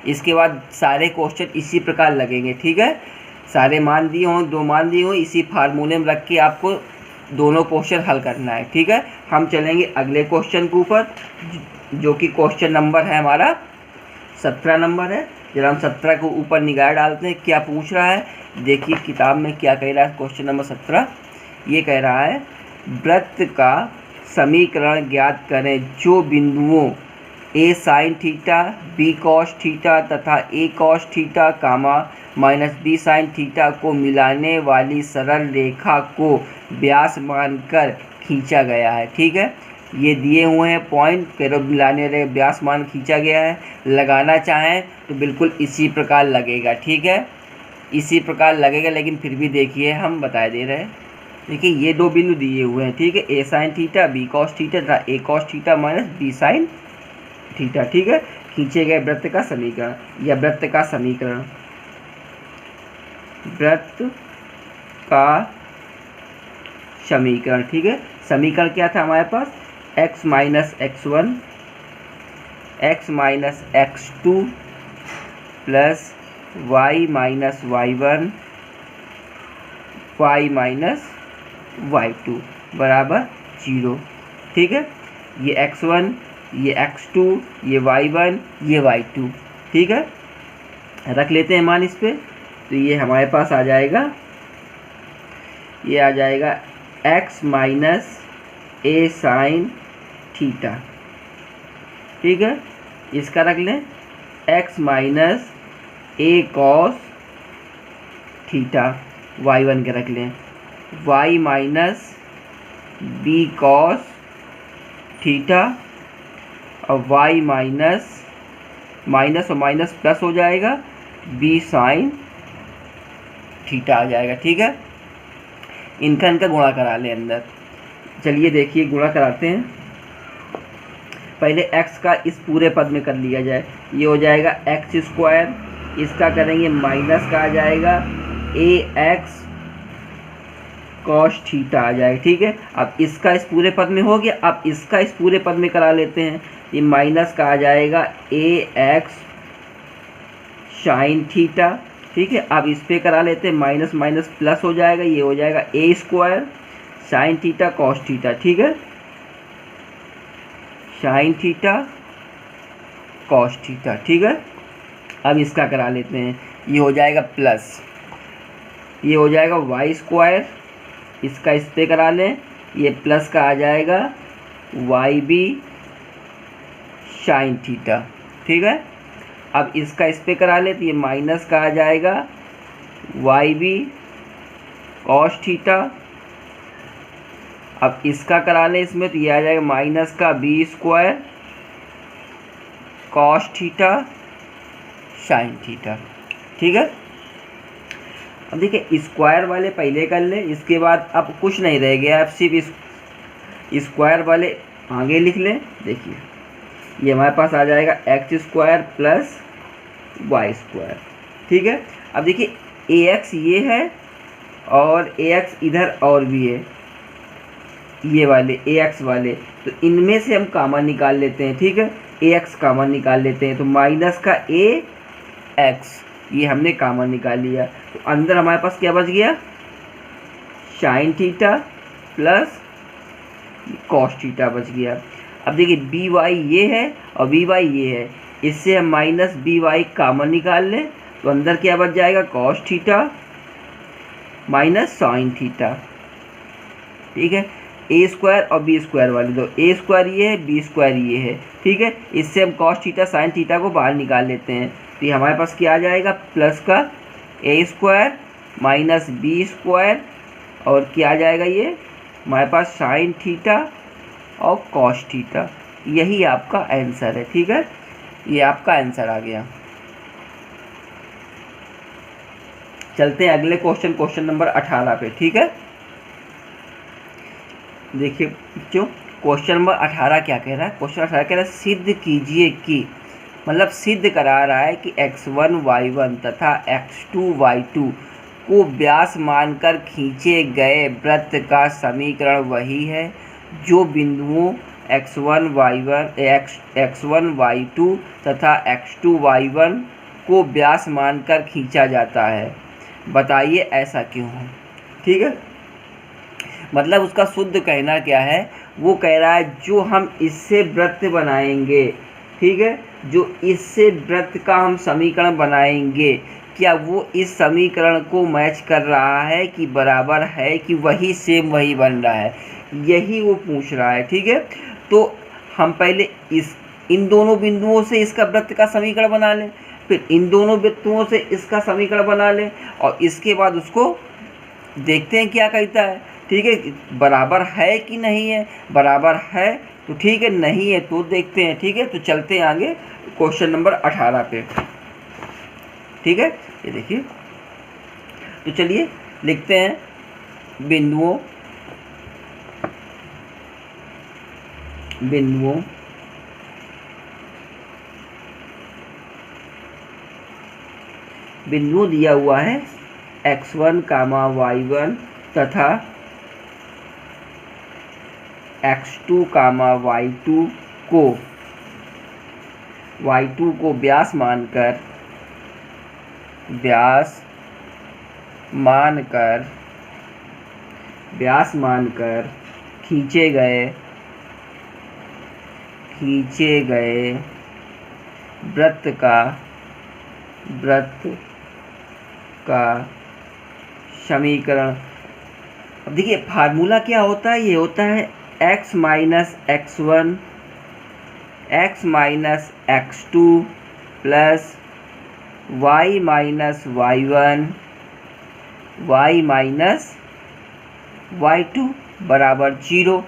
इसके बाद सारे क्वेश्चन इसी प्रकार लगेंगे। ठीक है, सारे मान दिए हों, 2 मान दिए हों, इसी फार्मूले में रख के आपको दोनों क्वेश्चन हल करना है। ठीक है, हम चलेंगे अगले क्वेश्चन के ऊपर, जो कि क्वेश्चन नंबर है हमारा 17 नंबर है। जरा हम 17 के ऊपर निगाह डालते हैं क्या पूछ रहा है। देखिए किताब में क्या कह रहा है। क्वेश्चन नंबर 17 ये कह रहा है, वृत्त का समीकरण ज्ञात करें जो बिंदुओं a sine theta, b cos theta तथा a cos theta comma minus b sine theta को मिलाने वाली सरल रेखा को व्यास मानकर खींचा गया है। ठीक है, ये दिए हुए हैं पॉइंट, कह मिलाने वाले व्यास मान खींचा गया है। लगाना चाहें तो बिल्कुल इसी प्रकार लगेगा। ठीक है, इसी प्रकार लगेगा, लेकिन फिर भी देखिए हम बता दे रहे हैं। देखिए ये 2 बिंदु दिए हुए हैं। ठीक है, a sine theta, b cos theta तथा a cos theta minus b sine theta. ठीक है, खींचे गए वृत्त का समीकरण या वृत्त का समीकरण, वृत्त का समीकरण। ठीक है, समीकरण क्या था हमारे पास, x minus x1, x minus x2 plus y minus y1, y minus y2 बराबर 0। ठीक है, ये x1, ये x2, ये y1, ये y2। ठीक है, रख लेते हैं मान इस पे, तो ये हमारे पास आ जाएगा, ये आ जाएगा x minus a sine theta. ठीक है, इसका रख लें x minus a cos theta, y1 के रख लें y minus b cos theta और y माइनस और माइनस प्लस हो जाएगा b साइन थीटा आ जाएगा। ठीक है, इनका गुणा करा लें अंदर। चलिए देखिए गुणा कराते हैं। पहले x का इस पूरे पद में कर लिया जाए, ये हो जाएगा एक्स स्क्वायर, इसका करेंगे माइनस का आ जाएगा ax कॉस थीटा आ जाएगा। ठीक है, अब इसका इस पूरे पद में हो गया, अब इसका इस पूरे पद में करा लेते हैं। ये माइनस का आ जाएगा ax साइन थीटा। ठीक है, अब इस पे करा लेते हैं, माइनस माइनस प्लस हो जाएगा, ये हो जाएगा a square sine theta cos theta. ठीक है, साइन थीटा कॉस थीटा। ठीक है, अब इसका करा लेते हैं, ये हो जाएगा प्लस, ये हो जाएगा वाई स्क्वायर, इसका इस पे करा लें, ये प्लस का आ जाएगा वाई बी साइन थीटा। ठीक है, अब इसका इस पे करा लें, तो ये माइनस का आ जाएगा वाई बी कॉस थीटा। अब इसका करा लें इसमें, तो ये आ जाएगा माइनस का b square cos theta sine theta. ठीक है, अब देखिए स्क्वायर वाले पहले कर ले, इसके बाद अब कुछ नहीं रह गया, अब सिर्फ स्क्वायर वाले आगे लिख लें। देखिए ये हमारे पास आ जाएगा x square plus Y square. ठीक है, अब देखिए ए एक्स ये है और ए एक्स इधर और भी है, ये वाले ए एक्स वाले, तो इनमें से हम कॉमन निकाल लेते हैं। ठीक है, ए एक्स कॉमन निकाल लेते हैं, तो माइनस का ए एक्स ये हमने कॉमन निकाल लिया, तो अंदर हमारे पास क्या बच गया, sine theta plus cos theta बच गया। अब देखिए बी वाई ये है और बी वाई ये है, इससे हम माइनस बी वाई कॉमन निकाल लें, तो अंदर क्या बच जाएगा, cos theta minus sign theta. ठीक है, ए स्क्वायर और बी स्क्वायर वाले दो, ए स्क्वायर ये है, बी स्क्वायर ये है। ठीक है, इससे हम कॉस थीटा साइन थीटा को बाहर निकाल लेते हैं, तो ये हमारे पास क्या आ जाएगा, प्लस का ए स्क्वायर माइनस बी स्क्वायर और क्या आ जाएगा, ये हमारे पास साइन थीटा और कॉस थीटा। यही आपका आंसर है। ठीक है, ये आपका आंसर आ गया। चलते हैं अगले क्वेश्चन, क्वेश्चन नंबर 18 पे। ठीक है, देखिए जो क्वेश्चन नंबर 18 क्या कह रहा है, क्वेश्चन 18 कह रहा है सिद्ध कीजिए कि, मतलब सिद्ध करा रहा है कि x1 y1 तथा x2 y2 को व्यास मानकर खींचे गए वृत्त का समीकरण वही है जो बिंदुओं x1 y2 तथा x2 y1 को व्यास मानकर खींचा जाता है, बताइए ऐसा क्यों है। ठीक है, मतलब उसका शुद्ध कहना क्या है, वो कह रहा है जो हम इससे वृत्त बनाएंगे, ठीक है, जो इससे वृत्त का हम समीकरण बनाएंगे, क्या वो इस समीकरण को मैच कर रहा है कि बराबर है कि वही सेम वही बन रहा है, यही वो पूछ रहा है। ठीक है, तो हम पहले इन दोनों बिंदुओं से इसका वृत्त का समीकरण बना लें, फिर इन दोनों बिंदुओं से इसका समीकरण बना लें और इसके बाद उसको देखते हैं क्या कहता है। ठीक है, बराबर है कि नहीं है, बराबर है तो ठीक है, नहीं है तो देखते हैं। ठीक है, तो चलते हैं आगे क्वेश्चन नंबर 18 पे। ठीक है, ये देखिए, तो चलिए लिखते हैं बिंदुओं दिया हुआ है x1, y1 तथा x2, y2 को व्यास मानकर खींचे गए वृत्त का समीकरण। अब देखिए फार्मूला क्या होता है, ये होता है x minus x1 x minus x2 plus y minus y1 y minus y2 बराबर 0।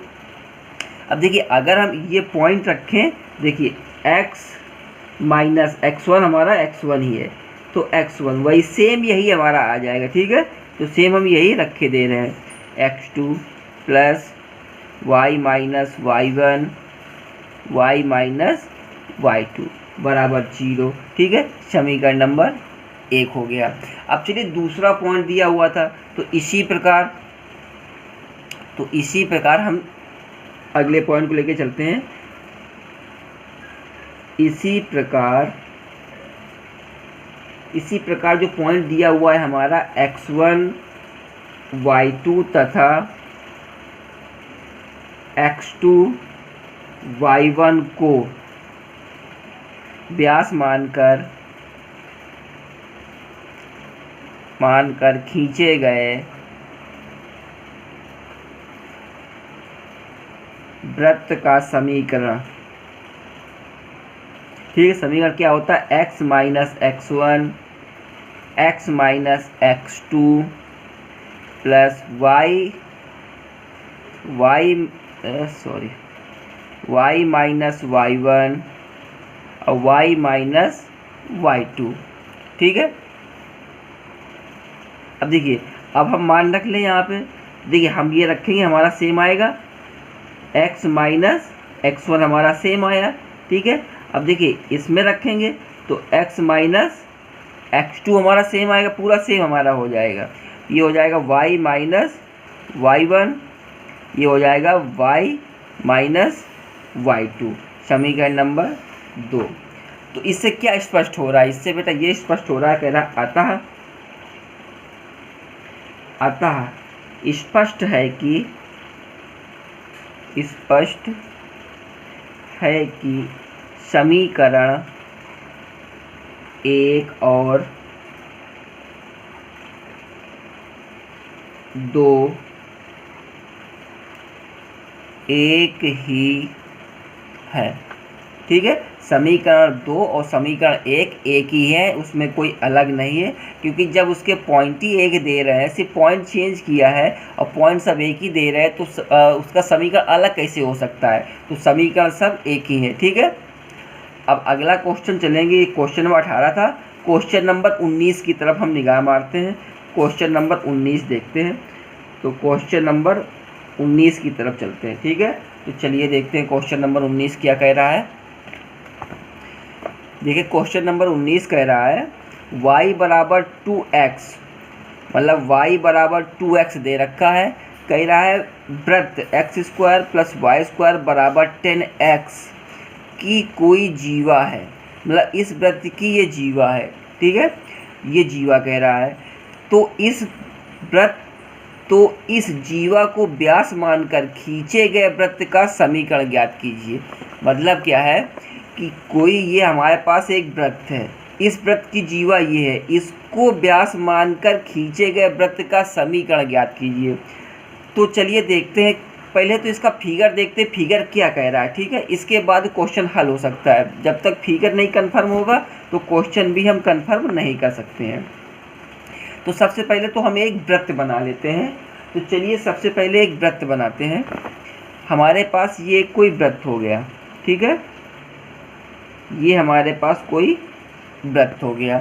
अब देखिए अगर हम ये पॉइंट रखें, देखिए x माइनस x1 हमारा x1 ही है, तो x1 वही सेम यही हमारा आ जाएगा। ठीक है, तो सेम हम यही रखे दे रहे हैं, x2 plus y minus y1 y minus y2 बराबर 0। ठीक है, समीकरण नंबर 1 हो गया। अब चलिए दूसरा पॉइंट दिया हुआ था, तो इसी प्रकार हम अगले पॉइंट को लेके चलते हैं। इसी प्रकार जो पॉइंट दिया हुआ है हमारा x1 y2 तथा x2 y1 को व्यास मानकर खींचे गए वृत्त का समीकरण। ठीक है, समीकरण क्या होता है, x minus x1 x minus x2 plus y minus y1 और y माइनस y2। ठीक है, अब देखिए अब हम मान रख लें यहाँ पे, देखिए हम ये रखेंगे हमारा सेम आएगा, x माइनस x1 हमारा सेम आया, ठीक है। अब देखिए इसमें रखेंगे तो x माइनस x2 हमारा सेम आएगा, पूरा सेम हमारा हो जाएगा। ये हो जाएगा y माइनस y1, ये हो जाएगा y माइनस y2, समीकरण नंबर 2। तो इससे क्या स्पष्ट हो रहा है? इससे बेटा ये स्पष्ट हो रहा है, कह रहा अतः स्पष्ट है कि समीकरण 1 और 2 एक ही है, ठीक है। समीकरण 2 और समीकरण 1 एक ही है, उसमें कोई अलग नहीं है, क्योंकि जब उसके पॉइंट ही एक दे रहे हैं, सिर्फ पॉइंट चेंज किया है और पॉइंट सब एक ही दे रहे हैं, तो उसका समीकरण अलग कैसे हो सकता है? तो समीकरण सब एक ही है, ठीक है। अब अगला क्वेश्चन चलेंगे, क्वेश्चन नंबर 18 था। क्वेश्चन नंबर 19 की तरफ हम निगाह मारते हैं। क्वेश्चन नंबर 19 देखते हैं। तो क्वेश्चन नंबर 19 की तरफ चलते हैं, ठीक है। तो चलिए देखते हैं क्वेश्चन नंबर 19 क्या कह रहा है। देखिए क्वेश्चन नंबर 19 कह रहा है y बराबर 2x, मतलब y बराबर 2x दे रखा है। कह रहा है वृत्त x square plus Y square बराबर 10x की कोई जीवा है, मतलब इस वृत्त की ये जीवा है, ठीक है। ये जीवा कह रहा है, तो इस जीवा को व्यास मानकर खींचे गए वृत्त का समीकरण ज्ञात कीजिए। मतलब क्या है कि कोई ये हमारे पास एक वृत्त है, इस वृत्त की जीवा ये है, इसको व्यास मानकर खींचे गए वृत्त का समीकरण ज्ञात कीजिए। तो चलिए देखते हैं, पहले तो इसका फिगर देखते हैं, फिगर क्या कह रहा है, ठीक है। इसके बाद क्वेश्चन हल हो सकता है। जब तक फिगर नहीं कंफर्म होगा तो क्वेश्चन भी हम कंफर्म नहीं कर सकते हैं। तो सबसे पहले तो हम एक वृत्त बना लेते हैं। तो चलिए सबसे पहले एक वृत्त बनाते हैं। हमारे पास ये कोई वृत्त हो गया, ठीक है, ये हमारे पास कोई वृत्त हो गया।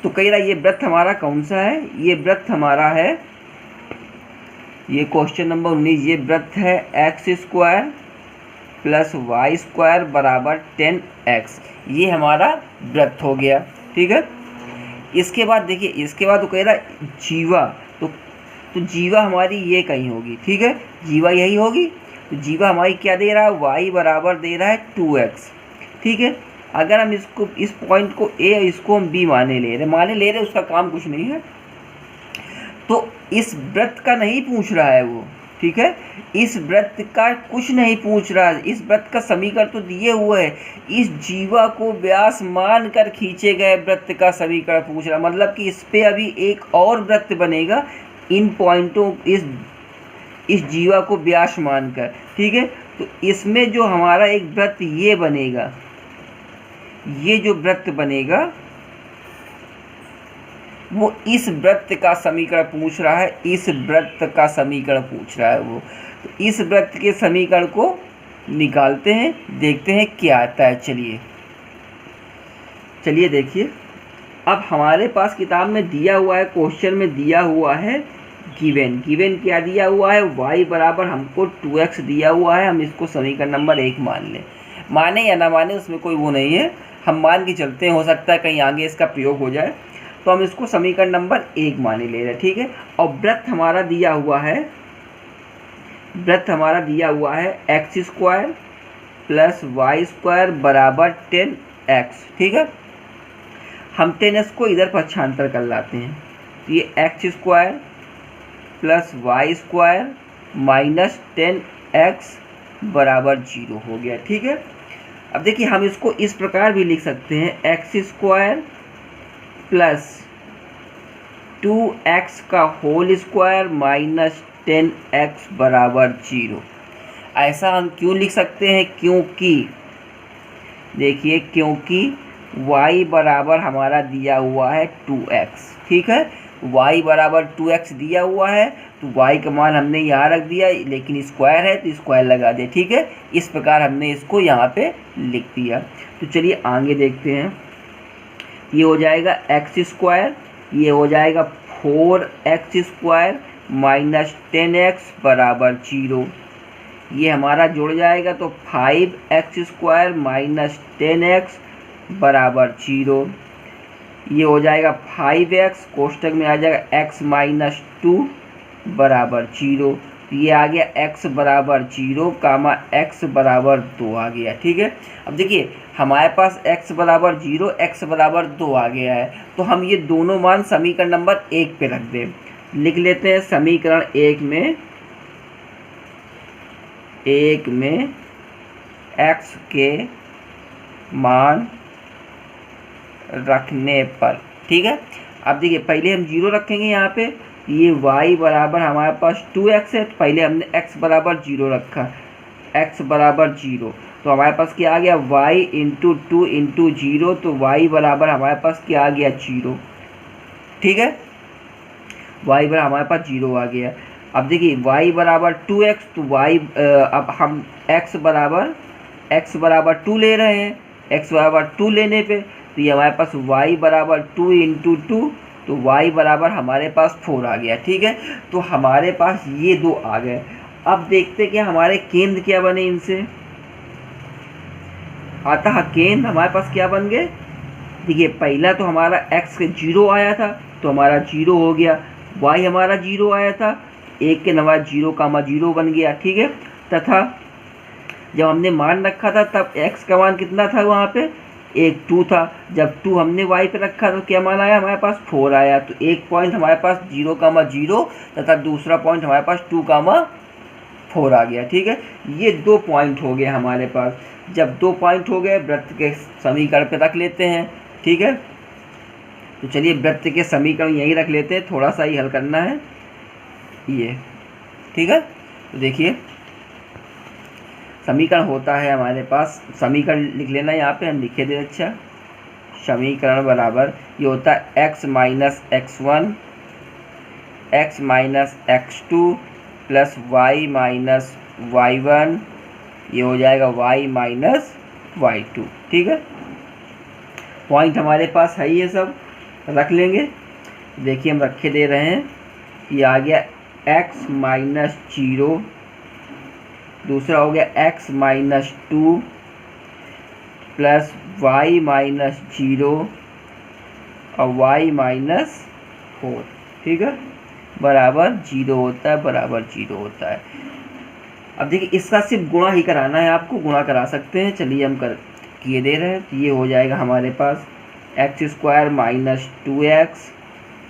तो कह रहा ये वृत्त हमारा कौन सा है? ये वृत्त हमारा है, ये क्वेश्चन नंबर 19, ये वृत्त है x square plus Y square बराबर 10x। ये हमारा वृत्त हो गया, ठीक है। इसके बाद देखिए, इसके बाद तो कह रहा जीवा, तो जीवा हमारी ये कहीं होगी, ठीक है, जीवा यही होगी। तो जीवा हमारी क्या दे रहा है? y बराबर दे रहा है 2x, ठीक है। अगर हम इसको, इस पॉइंट को a, इसको हम b माने ले रहे, उसका काम कुछ नहीं है। तो इस वृत्त का नहीं पूछ रहा है वो, ठीक है, इस वृत्त का कुछ नहीं पूछ रहा है। इस वृत्त का समीकरण तो दिए हुए है, इस जीवा को व्यास मान कर खींचे गए वृत्त का समीकरण पूछ रहा है। मतलब कि इस पे अभी एक और वृत्त बनेगा इन पॉइंटों, इस जीवा को व्यास मानकर, ठीक है। तो इसमें जो हमारा एक वृत्त ये बनेगा, ये जो वृत्त बनेगा वो इस वृत्त का समीकरण पूछ रहा है, इस वृत्त का समीकरण पूछ रहा है वो। तो इस वृत्त के समीकरण को निकालते हैं, देखते हैं क्या आता है। चलिए देखिए, अब हमारे पास किताब में दिया हुआ है, क्वेश्चन में दिया हुआ है गिवन क्या दिया हुआ है? y बराबर हमको 2x दिया हुआ है। हम इसको समीकरण नंबर 1 मान लें, माने या ना माने उसमें कोई वो नहीं है, हम मान के चलते हैं, हो सकता है कहीं आगे इसका प्रयोग हो जाए। तो हम इसको समीकरण नंबर 1 माने ले रहे हैं, ठीक है। और वृत्त हमारा दिया हुआ है x square plus Y square बराबर 10x, ठीक है। हम 10x को इधर पक्षांतर कर लाते हैं, तो ये x square plus Y square minus 10x बराबर 0 हो गया, ठीक है। अब देखिए हम इसको इस प्रकार भी लिख सकते हैं, एक्स स्क्वायर प्लस 2x का होल स्क्वायर माइनस 10x बराबर 0। ऐसा हम क्यों लिख सकते हैं? क्योंकि देखिए, क्योंकि y बराबर हमारा दिया हुआ है 2x, ठीक है। y बराबर 2x दिया हुआ है, तो y का मान हमने यहाँ रख दिया, लेकिन स्क्वायर है तो स्क्वायर लगा दिया, ठीक है। इस प्रकार हमने इसको यहाँ पे लिख दिया। तो चलिए आगे देखते हैं। ये हो जाएगा एक्स स्क्वायर, ये हो जाएगा 4x स्क्वायर माइनस 10x बराबर 0। ये हमारा जुड़ जाएगा तो 5x² माइनस 10x बराबर 0। ये हो जाएगा 5x, कोष्टक में आ जाएगा x माइनस 2 बराबर 0। ये आ गया x बराबर 0 कामा x बराबर 2 आ गया। ठीक है, अब देखिए हमारे पास x बराबर 0 x बराबर 2 आ गया है, तो हम ये दोनों मान समीकरण नंबर 1 पे रख दें। लिख लेते हैं समीकरण 1 में x के मान रखने पर। ठीक है, अब देखिए पहले हम 0 रखेंगे यहाँ पे, ये y बराबर हमारे पास 2x है, तो पहले हमने x बराबर 0 रखा, x बराबर 0, तो हमारे पास क्या आ गया y इंटू 2 इंटू 0, तो y बराबर हमारे पास क्या आ गया 0। ठीक है, y बराबर हमारे पास 0 आ गया। अब देखिए y बराबर 2x, तो y अब हम x बराबर 2 ले रहे हैं, x बराबर 2 लेने पे तो ये हमारे पास y बराबर 2 इंटू 2, तो y बराबर हमारे पास 4 आ गया। ठीक है, तो हमारे पास ये दो आ गए। अब देखते कि हमारे केंद्र क्या बने इनसे। अतः केंद्र हमारे पास क्या बन गए, देखिए पहला तो हमारा x के 0 आया था तो हमारा 0 हो गया, y हमारा 0 आया था, 1 के नवा 0 कामा 0 बन गया। ठीक है, तथा जब हमने मान रखा था तब x का मान कितना था, वहाँ पे 2 था। जब 2 हमने y पे रखा तो क्या मान आया हमारे पास 4 आया। तो एक पॉइंट हमारे पास 0,0 तथा दूसरा पॉइंट हमारे पास 2,4 आ गया। ठीक है, ये 2 पॉइंट हो गए हमारे पास। जब 2 पॉइंट हो गए वृत्त के समीकरण पे रख लेते हैं। ठीक है, तो चलिए वृत्त के समीकरण यही रख लेते हैं, थोड़ा सा ही हल करना है ये। ठीक है, तो देखिए समीकरण होता है हमारे पास, समीकरण लिख लेना यहाँ पे, हम लिखे दे। अच्छा, समीकरण बराबर ये होता है x minus x1 x minus x2 plus y minus y1, ये हो जाएगा y माइनस y2। ठीक है, पॉइंट हमारे पास है, ये सब रख लेंगे। देखिए हम रखे दे रहे हैं, ये आ गया x माइनस 0, दूसरा हो गया x minus 2 plus y minus 0 और y माइनस 4। ठीक है, बराबर 0 होता है, बराबर 0 होता है। अब देखिए इसका सिर्फ गुणा ही कराना है, आपको गुणा करा सकते हैं। चलिए हम किए दे रहे हैं, तो ये हो जाएगा हमारे पास x² minus 2x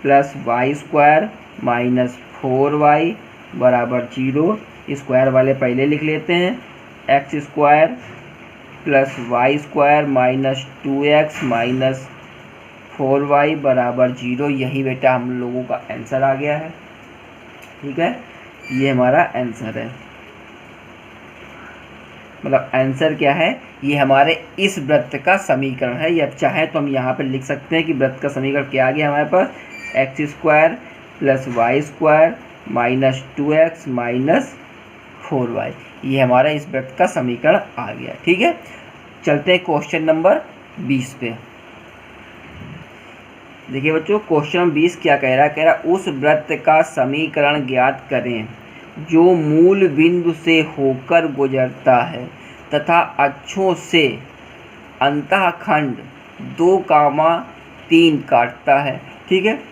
plus y² minus 4y बराबर 0। स्क्वायर वाले पहले लिख लेते हैं, x² plus y² minus 2x minus 4y बराबर 0। यही बेटा हम लोगों का आंसर आ गया है। ठीक है, ये हमारा आंसर है, मतलब आंसर क्या है, ये हमारे इस वृत्त का समीकरण है। या चाहे तो हम यहाँ पर लिख सकते हैं कि वृत्त का समीकरण क्या आ गया हमारे पास, x² plus y² minus 2x minus 4y, ये हमारा इस वृत्त का समीकरण आ गया। ठीक है, चलते हैं क्वेश्चन नंबर 20 पे। देखिए बच्चों क्वेश्चन 20 क्या कह रहा है, कह रहा उस वृत्त का समीकरण ज्ञात करें जो मूल बिंदु से होकर गुजरता है तथा अक्षों से अंतःखंड 2,3 काटता है। ठीक है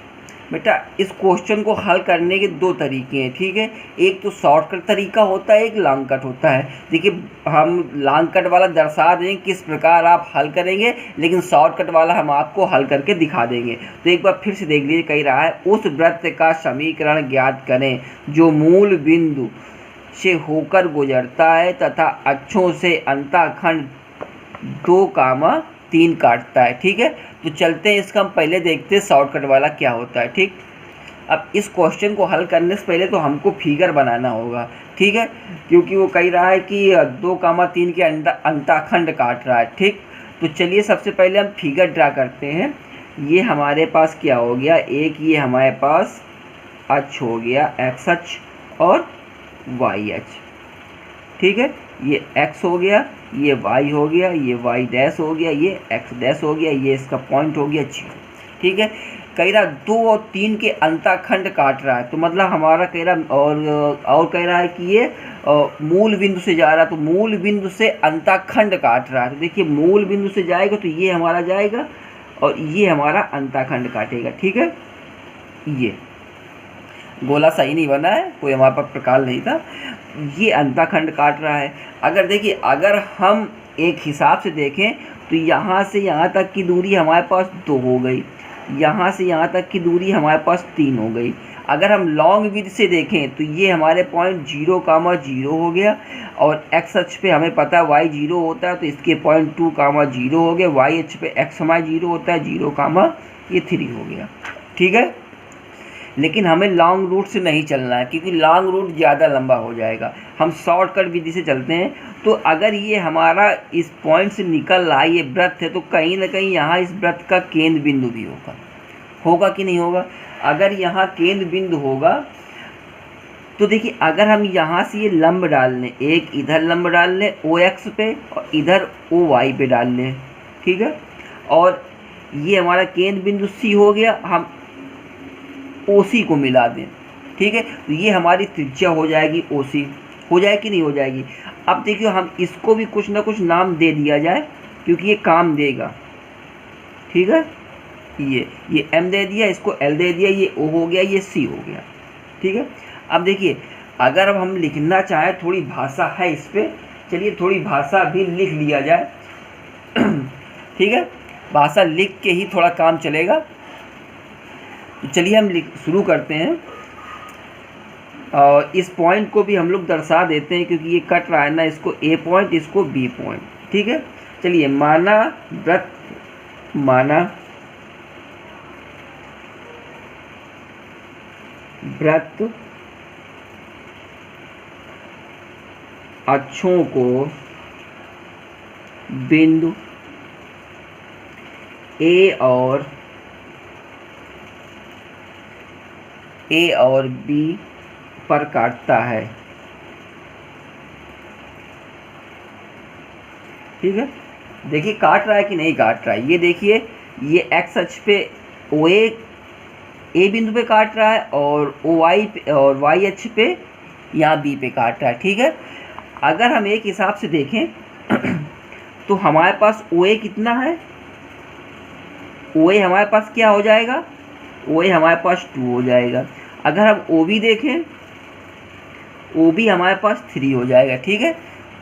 बेटा, इस क्वेश्चन को हल करने के 2 तरीके हैं। ठीक है, एक तो शॉर्टकट तरीका होता है, एक लॉन्ग कट होता है। देखिए हम लॉन्ग कट वाला दर्शा देंगे किस प्रकार आप हल करेंगे, लेकिन शॉर्टकट वाला हम आपको हल करके दिखा देंगे। तो एक बार फिर से देख लीजिए, कह रहा है उस वृत्त का समीकरण ज्ञात करें जो मूल बिंदु से होकर गुजरता है तथा अक्षों से अंतःखंड 2,3 काटता है। ठीक है, तो चलते हैं इसका हम पहले देखते हैं शॉर्टकट वाला क्या होता है। ठीक, अब इस क्वेश्चन को हल करने से पहले तो हमको फिगर बनाना होगा। ठीक है, क्योंकि वो कह रहा है कि 2,3 के अंतःखंड काट रहा है। ठीक, तो चलिए सबसे पहले हम फिगर ड्रा करते हैं। ये हमारे पास क्या हो गया, एक ये हमारे पास अक्ष हो गया, एक्स अक्ष और वाई अक्ष। ठीक है, ये x हो गया, ये y हो गया, ये y डैश हो गया, ये x डैश हो गया, ये इसका पॉइंट हो गया 0। ठीक है, कह रहा 2 और 3 के अंतःखंड काट रहा है, तो मतलब हमारा कह रहा और कह रहा है कि ये मूल बिंदु से जा रहा है तो मूल बिंदु से अंतःखंड काट रहा है। तो देखिए मूल बिंदु से जाएगा तो ये हमारा जाएगा और ये हमारा अंतःखंड काटेगा, ठीक है। ये गोला सही नहीं बना है, कोई हमारे पास प्रकार नहीं था, ये अंतःखंड काट रहा है। अगर देखिए अगर हम एक हिसाब से देखें तो यहाँ से यहाँ तक की दूरी हमारे पास 2 हो गई, यहाँ से यहाँ तक की दूरी हमारे पास 3 हो गई। अगर हम लॉन्ग विध से देखें तो ये हमारे पॉइंट 0,0 हो गया और एक्स अक्ष पे हमें पता है y 0 होता है तो इसके पॉइंट 2,0 हो गया, y अक्ष पे x हमारा 0 होता है 0,3 हो गया, ठीक है। लेकिन हमें लॉन्ग रूट से नहीं चलना है क्योंकि लॉन्ग रूट ज़्यादा लंबा हो जाएगा, हम शॉर्टकट विधि से चलते हैं। तो अगर ये हमारा इस पॉइंट से निकल रहा है, ये वृत्त है, तो कहीं ना कहीं यहाँ इस वृत्त का केंद्र बिंदु भी होगा कि नहीं होगा। अगर यहाँ केंद्र बिंदु होगा तो देखिए अगर हम यहाँ से ये लंब डाल लें, एक इधर लंब डाल लें OX पे और इधर OY पे डाल लें, ठीक है, और ये हमारा केंद्र बिंदु C हो गया, हम OC को मिला दें, ठीक है, तो ये हमारी त्रिज्या हो जाएगी OC, हो जाए कि नहीं हो जाएगी। अब देखिए हम इसको भी कुछ ना कुछ नाम दे दिया जाए क्योंकि ये काम देगा, ठीक है। ये M दे दिया, इसको L दे दिया, ये O हो गया, ये C हो गया, ठीक है। अब देखिए अगर अब हम लिखना चाहें, थोड़ी भाषा है इस पर, चलिए थोड़ी भाषा भी लिख लिया जाए ठीक है, भाषा लिख के ही थोड़ा काम चलेगा। तो चलिए हम शुरू करते हैं और इस पॉइंट को भी हम लोग दर्शा देते हैं क्योंकि ये कट रहा है ना, इसको A पॉइंट, इसको B पॉइंट, ठीक है। चलिए माना वृत्त अक्षों को बिंदु A और B पर काटता है, ठीक है। देखिए काट रहा है कि नहीं काट रहा है, ये देखिए ये x अक्ष पे OA A बिंदु पे काट रहा है और OY पे और y अक्ष पे यहाँ B पे काट रहा है, ठीक है। अगर हम एक हिसाब से देखें तो हमारे पास OA कितना है, OA हमारे पास क्या हो जाएगा, OA हमारे पास 2 हो जाएगा। अगर हम OB देखें, OB हमारे पास 3 हो जाएगा, ठीक है।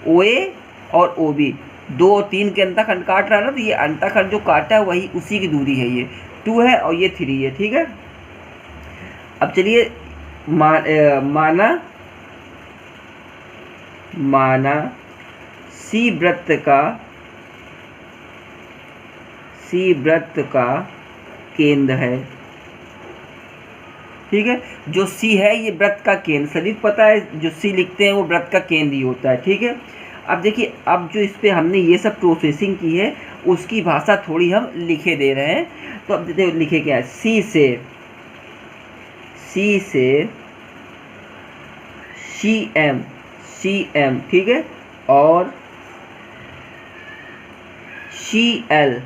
OA और OB 2 और 3 के अंतःखंड काट रहा है ना, तो ये अंतःखंड जो काटा है वही उसी की दूरी है, ये 2 है और ये 3 है, ठीक है। अब चलिए माना C वृत्त का केंद्र है, ठीक है। जो C है ये वृत्त का केंद्र, सभी को पता है जो C लिखते हैं वो वृत्त का केंद्र ही होता है, ठीक है। अब देखिए अब जो इस पे हमने ये सब प्रोसेसिंग की है उसकी भाषा थोड़ी हम लिखे दे रहे हैं। तो अब देखिए लिखे क्या है, C से CM, ठीक है, और CL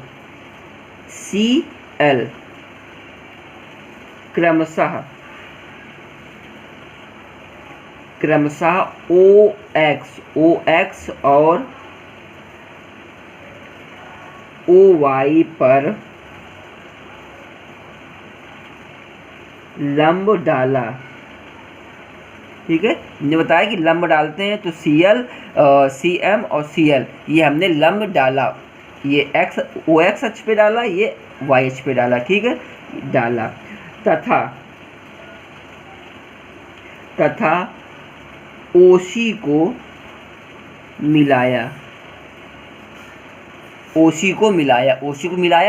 क्रमशः OX और OY पर लंब डाला, ठीक है। हमने बताया कि लंब डालते हैं तो CL CM और CL ये हमने लंब डाला, ये OX अक्ष पे डाला, ये Y अक्ष पे डाला, ठीक है, डाला। तथा OC को मिलाया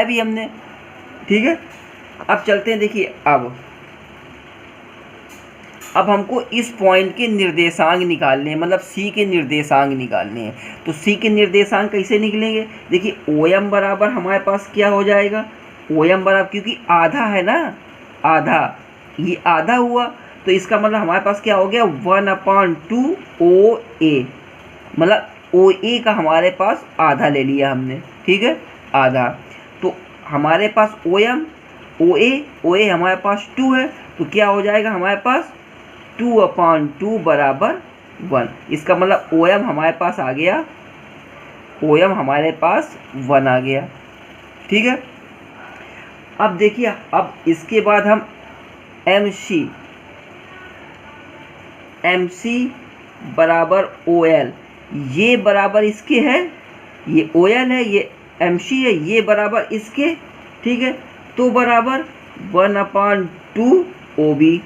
भी हमने, ठीक है। अब चलते हैं, देखिए अब हमको इस पॉइंट के निर्देशांक निकालने हैं, मतलब C के निर्देशांक निकालने हैं। तो C के निर्देशांक कैसे निकलेंगे, देखिए OM बराबर हमारे पास क्या हो जाएगा, OM बराबर, क्योंकि आधा है ना, आधा, ये आधा हुआ तो इसका मतलब हमारे पास क्या हो गया 1/2 OA, मतलब OA का हमारे पास आधा ले लिया हमने, ठीक है, आधा। तो हमारे पास OA हमारे पास 2 है तो क्या हो जाएगा हमारे पास 2/2 बराबर 1। इसका मतलब ओ एम हमारे पास आ गया, ओ एम हमारे पास 1 आ गया। ठीक है, अब देखिए, अब इसके बाद हम एम सी बराबर ओ एल, ये बराबर इसके है, ये ओ एल है, ये एम सी है, ये बराबर इसके। ठीक है, तो बराबर 1/2 ओ बी,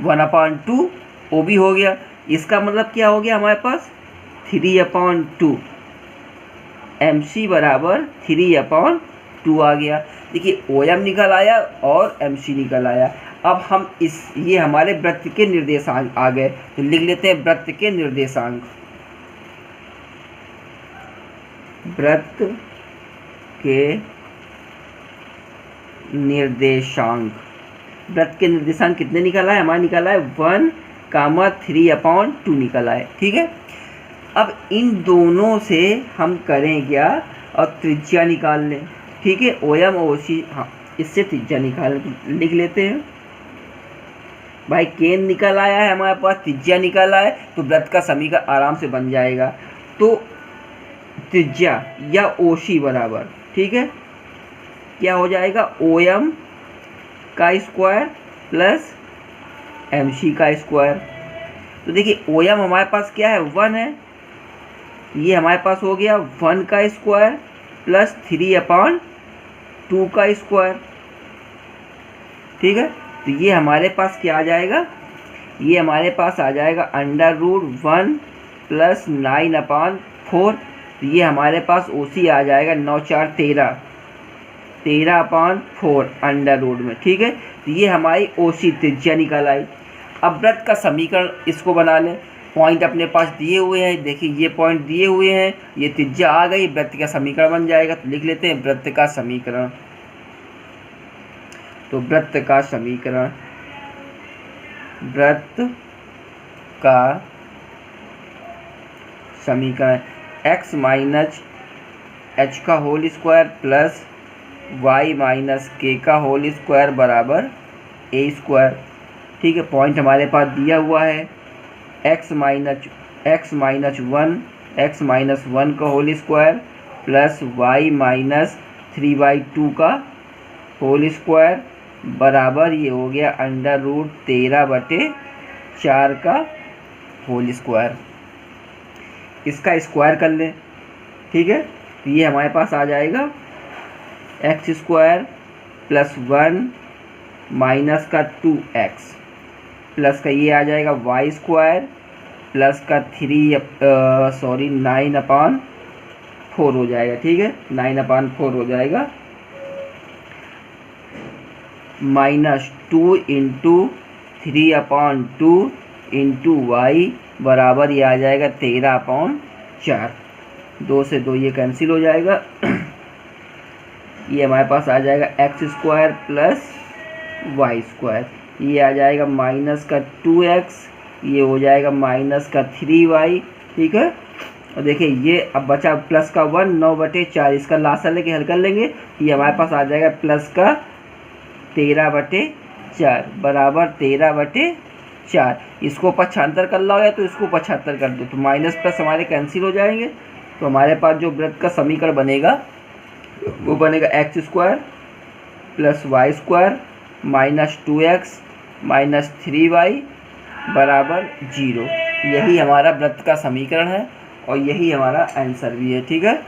1/2 ओ बी हो गया। इसका मतलब क्या हो गया हमारे पास 3/2, एम सी बराबर 3/2 आ गया। देखिए ओ एम निकल आया और एम सी निकल आया। अब हम ये हमारे वृत्त के निर्देशांक आ गए, तो लिख लेते हैं वृत्त के निर्देशांक। वृत्त के निर्देशांक, वृत्त के निर्देशांक कितने निकल आए हमारे? निकल आए 1,3/2 निकल आए। ठीक है, अब इन दोनों से हम करें क्या, और त्रिज्या निकाल लें। ठीक है, ओ एम ओ सी, हाँ इससे त्रिज्या निकाल लिख लेते हैं। भाई केंद्र निकल आया है हमारे पास, त्रिज्या निकल आया है, तो वृत्त का समीकरण आराम से बन जाएगा। तो त्रिज्या या ओ सी बराबर, ठीक है, क्या हो जाएगा, ओ एम का स्क्वायर प्लस एम सी का स्क्वायर। तो देखिए ओ एम हमारे पास क्या है, 1 है, ये हमारे पास हो गया 1 का स्क्वायर प्लस 3/2 का स्क्वायर। ठीक है, तो ये हमारे पास क्या आ जाएगा, ये हमारे पास आ जाएगा √1 प्लस 9/4। तो ये हमारे पास ओ सी आ जाएगा 9 4 13, 13/4 √ में। ठीक है, तो ये हमारी ओ सी त्रिज्या निकल आई। अब वृत्त का समीकरण इसको बना लें। पॉइंट अपने पास दिए हुए हैं, देखिए ये पॉइंट दिए हुए हैं, ये त्रिज्या आ गई, वृत्त का समीकरण बन जाएगा। तो लिख लेते हैं वृत्त का समीकरण। तो वृत्त का समीकरण, वृत्त का समीकरण x माइनस एच का whole square plus y minus के का होल स्क्वायर बराबर ए स्क्वायर। ठीक है, पॉइंट हमारे पास दिया हुआ है x माइनस 1 का whole square plus y minus 3/2 का होल स्क्वायर बराबर ये हो गया √13/4 का होल स्क्वायर। इसका स्क्वायर कर लें। ठीक है, तो ये हमारे पास आ जाएगा x स्क्वायर प्लस 1 माइनस का 2x प्लस का ये आ जाएगा y स्क्वायर प्लस का 9/4 हो जाएगा। ठीक है, 9/4 हो जाएगा, माइनस 2 × 3/2 × y बराबर ये आ जाएगा 13/4। 2 से 2 ये कैंसिल हो जाएगा। ये हमारे पास आ जाएगा x square plus y square, ये आ जाएगा माइनस का 2x, ये हो जाएगा माइनस का 3y। ठीक है, और देखिए ये अब बचा प्लस का 1, 9/4, इसका लासा लेके हल कर लेंगे, ये हमारे पास आ जाएगा प्लस का 13/4 बराबर 13/4। इसको 75 कर लोगे तो इसको 75 कर दो, तो माइनस प्लस हमारे कैंसिल हो जाएंगे। तो हमारे पास जो वृत्त का समीकरण बनेगा वो बनेगा x square plus y square minus 2x minus 3y बराबर 0। यही हमारा वृत्त का समीकरण है और यही हमारा आंसर भी है। ठीक है।